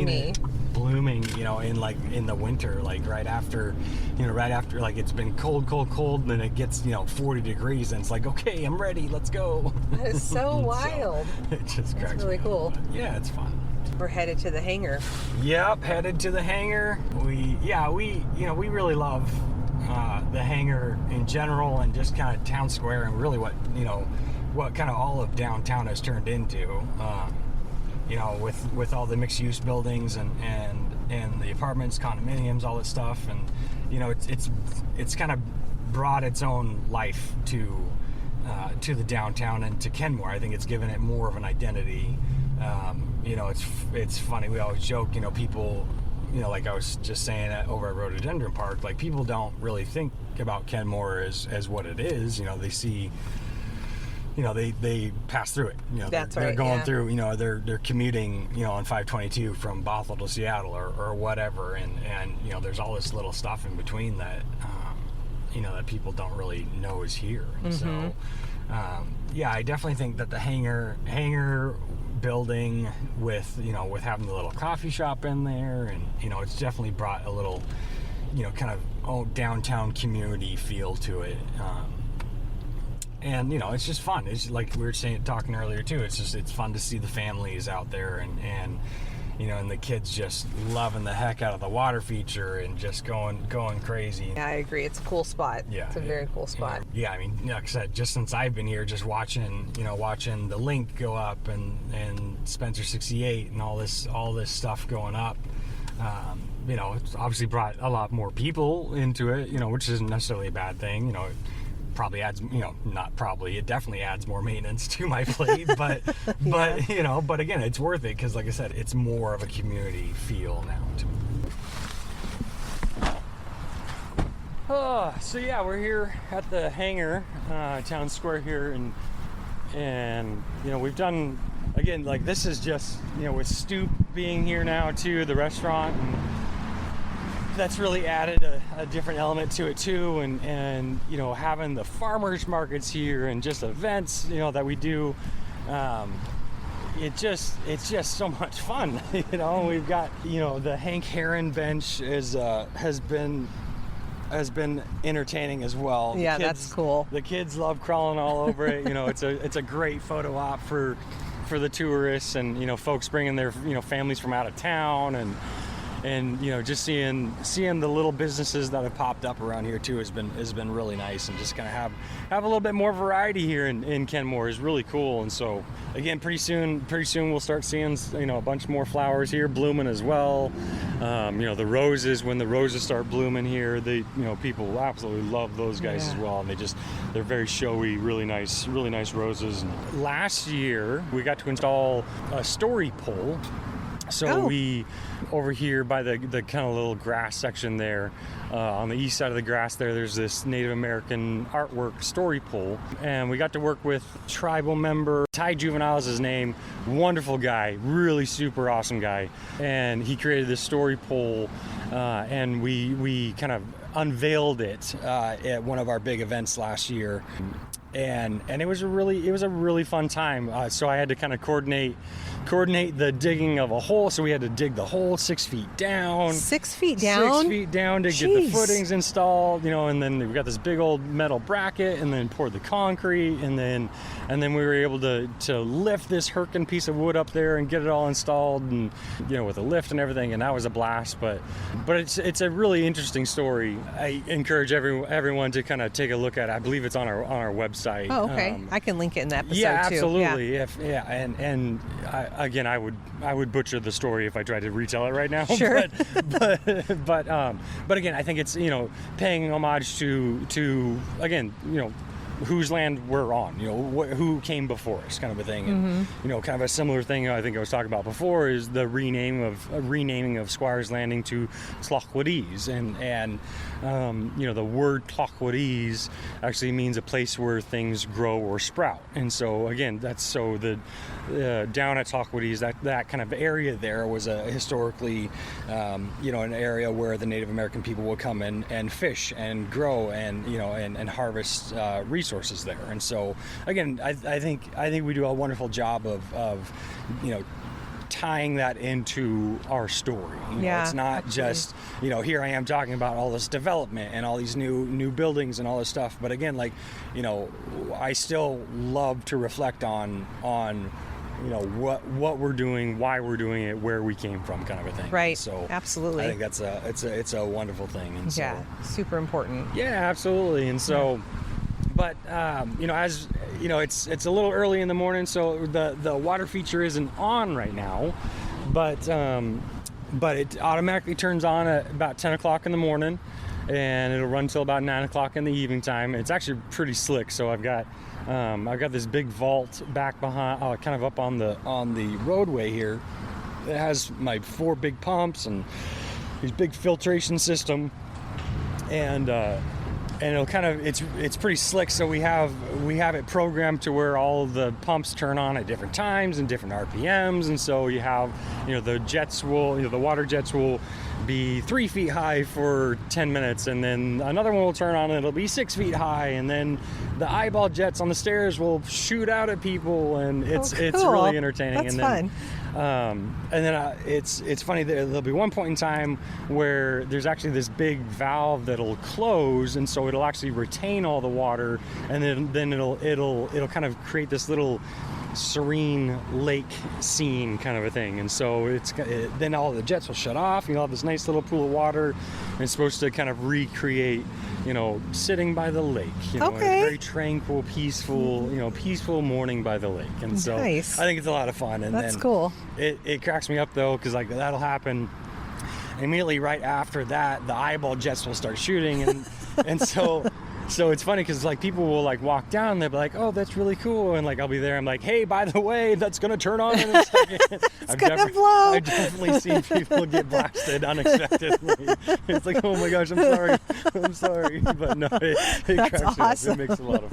[SPEAKER 2] it blooming, in the winter, like right after like it's been cold, and then it gets 40 degrees, and it's like, okay, I'm ready, let's go.
[SPEAKER 4] That is so wild.
[SPEAKER 2] So it just cracks me up.
[SPEAKER 4] Really cool.
[SPEAKER 2] Yeah, it's fun.
[SPEAKER 4] We're headed to the hangar.
[SPEAKER 2] Yep, headed to the hangar. We really love the hangar in general, and just kind of town square, and really what kind of all of downtown has turned into. With all the mixed use buildings and the apartments, condominiums, all that stuff, and it's kind of brought its own life to the downtown and to Kenmore. I think it's given it more of an identity. It's funny, we always joke, people, like I was just saying over at Rhododendron Park, like people don't really think about Kenmore as what it is. They see, they pass through it. They're going through, they're commuting, on 522 from Bothell to Seattle or whatever, and there's all this little stuff in between that that people don't really know is here. And so I definitely think that the hangar building with having the little coffee shop in there, and it's definitely brought a little kind of downtown community feel to it. And it's just fun. It's like we were talking earlier too. It's fun to see the families out there and the kids just loving the heck out of the water feature and just going crazy.
[SPEAKER 4] Yeah, I agree. It's a cool spot.
[SPEAKER 2] Yeah,
[SPEAKER 4] it's a very cool spot.
[SPEAKER 2] Yeah, I mean, like I said, just since I've been here, just watching the link go up and Spencer 68 and all this stuff going up. It's obviously brought a lot more people into it. Which isn't necessarily a bad thing. It probably adds, not probably, it definitely adds more maintenance to my plate, but yeah. but again, it's worth it because, like I said, it's more of a community feel now to me.
[SPEAKER 5] So yeah, we're here at the hangar, town square here, and we've done, again, like this is just, with Stoop being here now too, the restaurant, and that's really added a different element to it too, and having the farmers markets here and just events that we do, it's just so much fun. We've got the Hank Heron bench has been entertaining as well.
[SPEAKER 4] Yeah, that's cool.
[SPEAKER 5] The kids love crawling all over it. It's a great photo op for the tourists and folks bringing their families from out of town, and just seeing the little businesses that have popped up around here too has been really nice, and just kind of have a little bit more variety here in Kenmore is really cool. And so again, pretty soon we'll start seeing a bunch more flowers here blooming as well. The roses, when the roses start blooming here, people absolutely love those guys as well, and they're very showy, really nice roses. And last year we got to install a story pole. So we, over here by the kind of little grass section there, on the east side of the grass there's this Native American artwork story pole. And we got to work with tribal member, Ty Juvenile is his name, wonderful guy, really super awesome guy. And he created this story pole, and we kind of unveiled it at one of our big events last year. And it was a really fun time. So I had to kind of coordinate the digging of a hole. So we had to dig the hole 6 feet down.
[SPEAKER 4] 6 feet down?
[SPEAKER 5] 6 feet down to get the footings installed, and then we got this big old metal bracket, and then poured the concrete, and then we were able to lift this Herkin piece of wood up there and get it all installed, and with a lift and everything, and that was a blast. But it's a really interesting story. I encourage everyone to kind of take a look at it. I believe it's on our website.
[SPEAKER 4] Oh, okay. I can link it in the episode too.
[SPEAKER 5] Yeah, absolutely. And again, I would butcher the story if I tried to retell it right now.
[SPEAKER 4] Sure.
[SPEAKER 5] But again, I think it's paying homage to again whose land we're on, who came before us, kind of a thing. And kind of a similar thing I think I was talking about before is the renaming of Squires Landing to Tlachwadese, and the word Tlachwadese actually means a place where things grow or sprout. And so again, that's so the down at Tlachwadese, that kind of area there was historically an area where the Native American people would come and fish and grow and harvest resources there. And so again, I think we do a wonderful job of tying that into our story. It's not absolutely. Just here I am talking about all this development and all these new buildings and all this stuff, but again, I still love to reflect on what we're doing, why we're doing it, where we came from, kind of a thing.
[SPEAKER 4] Right.
[SPEAKER 5] So
[SPEAKER 4] absolutely,
[SPEAKER 5] I think it's a wonderful thing. And so,
[SPEAKER 4] super important.
[SPEAKER 5] Yeah, absolutely. And so, but as it's a little early in the morning, so the water feature isn't on right now, but it automatically turns on at about 10 o'clock in the morning, and it'll run till about 9 o'clock in the evening time. It's actually pretty slick. So I've got this big vault back behind, kind of up on the roadway here. It has my 4 big pumps and these big filtration system, and it'll kind of it's pretty slick. So we have it programmed to where all of the pumps turn on at different times and different RPMs, and so you have the water jets will be 3 feet high for 10 minutes, and then another one will turn on and it'll be 6 feet high, and then the eyeball jets on the stairs will shoot out at people, and it's really entertaining.
[SPEAKER 4] That's
[SPEAKER 5] and then
[SPEAKER 4] fun.
[SPEAKER 5] And then it's funny, there'll be one point in time where there's actually this big valve that'll close, and so it'll actually retain all the water, and then it'll kind of create this little serene lake scene kind of a thing. And so then all the jets will shut off, you'll have this nice little pool of water, and it's supposed to kind of recreate, sitting by the lake, a very tranquil, peaceful morning by the lake. And so
[SPEAKER 4] nice.
[SPEAKER 5] I think it's a lot of fun. And
[SPEAKER 4] that's
[SPEAKER 5] then
[SPEAKER 4] cool.
[SPEAKER 5] It cracks me up though, because that'll happen immediately right after that. The eyeball jets will start shooting, and so it's funny because people will walk down, they'll be like, oh, that's really cool, and I'll be there, I'm like, hey, by the way, that's gonna turn on in a second. I've definitely seen people get blasted unexpectedly. It's like, oh my gosh, I'm sorry, but no, it cracks
[SPEAKER 4] awesome.
[SPEAKER 5] me up. It makes it a lot of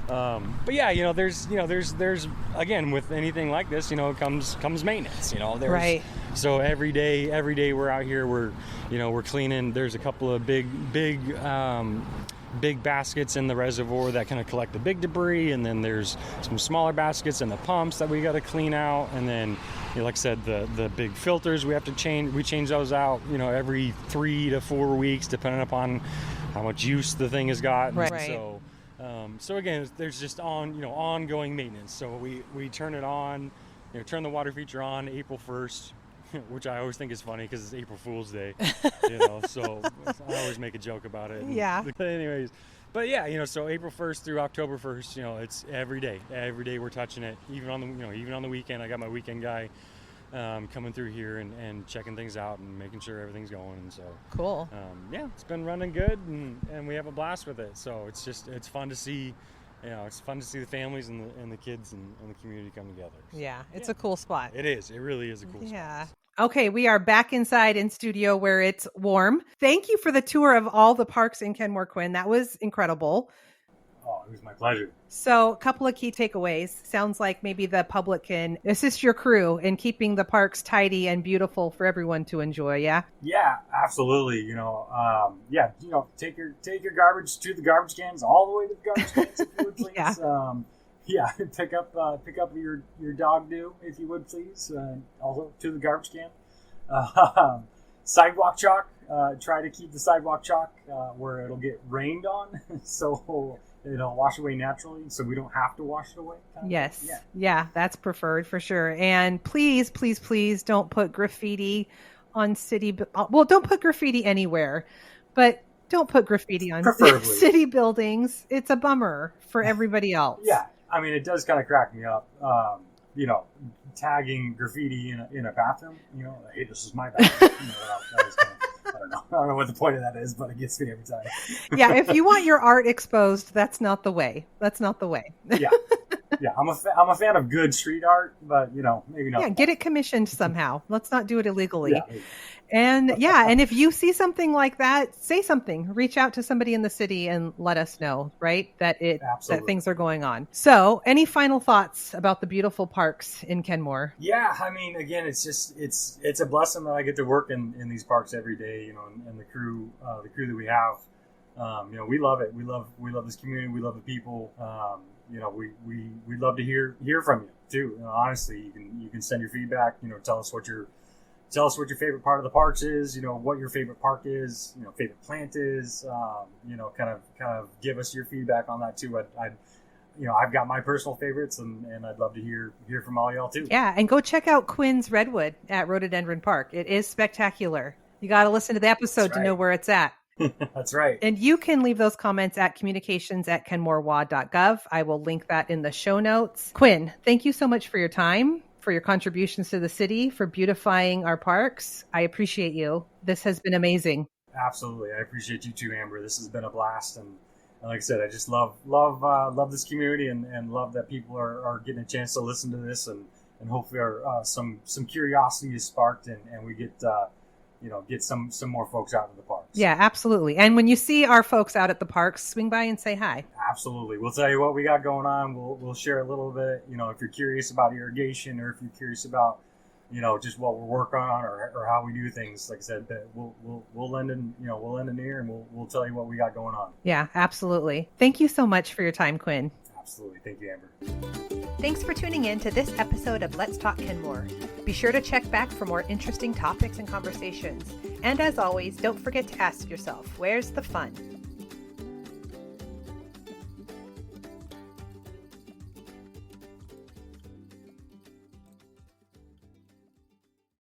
[SPEAKER 5] fun. But yeah, there's again, with anything like this, comes maintenance.
[SPEAKER 4] Right.
[SPEAKER 5] So every day we're out here, we're cleaning. There's a couple of big baskets in the reservoir that kind of collect the big debris, and then there's some smaller baskets in the pumps that we got to clean out, and then like I said, the big filters we have to change. We change those out every 3 to 4 weeks depending upon how much use the thing has got.
[SPEAKER 4] Right.
[SPEAKER 5] So again, there's just ongoing maintenance. So we turn it on, turn the water feature on April 1st, which I always think is funny because it's April Fool's Day, so I always make a joke about it.
[SPEAKER 4] Yeah.
[SPEAKER 5] But anyways, so April 1st through October 1st, it's every day we're touching it. Even on the weekend, I got my weekend guy coming through here and checking things out and making sure everything's going. And so
[SPEAKER 4] cool.
[SPEAKER 5] It's been running good, and we have a blast with it. So it's fun to see. It's fun to see the families and the kids and the community come together.
[SPEAKER 4] Yeah, it's a cool spot.
[SPEAKER 5] It is. It really is a cool spot.
[SPEAKER 4] Yeah.
[SPEAKER 1] Okay, we are back inside in studio where it's warm. Thank you for the tour of all the parks in Kenmore, Quinn. That was incredible.
[SPEAKER 5] Oh, it was my pleasure.
[SPEAKER 1] So a couple of key takeaways. Sounds like maybe the public can assist your crew in keeping the parks tidy and beautiful for everyone to enjoy. Yeah.
[SPEAKER 2] Yeah, absolutely. Take your garbage to the garbage cans, all the way to the garbage cans, if you would please. Pick up your dog do, if you would please, also to the garbage can. Sidewalk chalk. Try to keep the sidewalk chalk where it'll get rained on, so it'll wash away naturally, so we don't have to wash it away.
[SPEAKER 1] Yes. Yeah, that's preferred for sure. And please, please, please don't put graffiti on city. Well, don't put graffiti anywhere, but don't put graffiti on city buildings. It's a bummer for everybody else.
[SPEAKER 2] Yeah. I mean, it does kind of crack me up, tagging graffiti in a bathroom. Hey, this is my bathroom. I don't know what the point of that is, but it gets me every time.
[SPEAKER 1] Yeah, if you want your art exposed, that's not the way.
[SPEAKER 2] Yeah. I'm a fan of good street art, but maybe not.
[SPEAKER 1] Yeah, get it commissioned somehow. Let's not do it illegally. And if you see something like that, say something. Reach out to somebody in the city and let us know, right? That things are going on. So, any final thoughts about the beautiful parks in Kenmore?
[SPEAKER 2] Yeah, I mean, again, it's a blessing that I get to work in these parks every day, and the crew that we have. We love it. We love this community. We love the people. We'd love to hear from you too. Honestly, you can send your feedback. Tell us what your favorite part of the parks is. What your favorite park is. Favorite plant is. Kind of give us your feedback on that too. I've got my personal favorites, and I'd love to hear from all y'all too.
[SPEAKER 1] Yeah, and go check out Quinn's Redwood at Rhododendron Park. It is spectacular. You got to listen to the episode to know where it's at.
[SPEAKER 2] That's right.
[SPEAKER 1] And you can leave those comments at communications@kenmorewa.gov. I will link that in the show notes. Quinn, thank you so much for your time, for your contributions to the city, for beautifying our parks. I appreciate you. This has been amazing.
[SPEAKER 2] Absolutely. I appreciate you too, Amber. This has been a blast. And like I said, I just love this community and love that people are getting a chance to listen to this, and hopefully some curiosity is sparked, and we get some more folks out in the parks.
[SPEAKER 1] Yeah, absolutely. And when you see our folks out at the parks, swing by and say hi.
[SPEAKER 2] Absolutely. We'll tell you what we got going on. We'll share a little bit. If you're curious about irrigation, or if you're curious about, just what we're working on, or how we do things. Like I said, we'll lend an ear, and we'll tell you what we got going on.
[SPEAKER 1] Yeah, absolutely. Thank you so much for your time, Quinn.
[SPEAKER 2] Absolutely. Thank you, Amber.
[SPEAKER 1] Thanks for tuning in to this episode of Let's Talk Kenmore. Be sure to check back for more interesting topics and conversations. And as always, don't forget to ask yourself, where's the fun?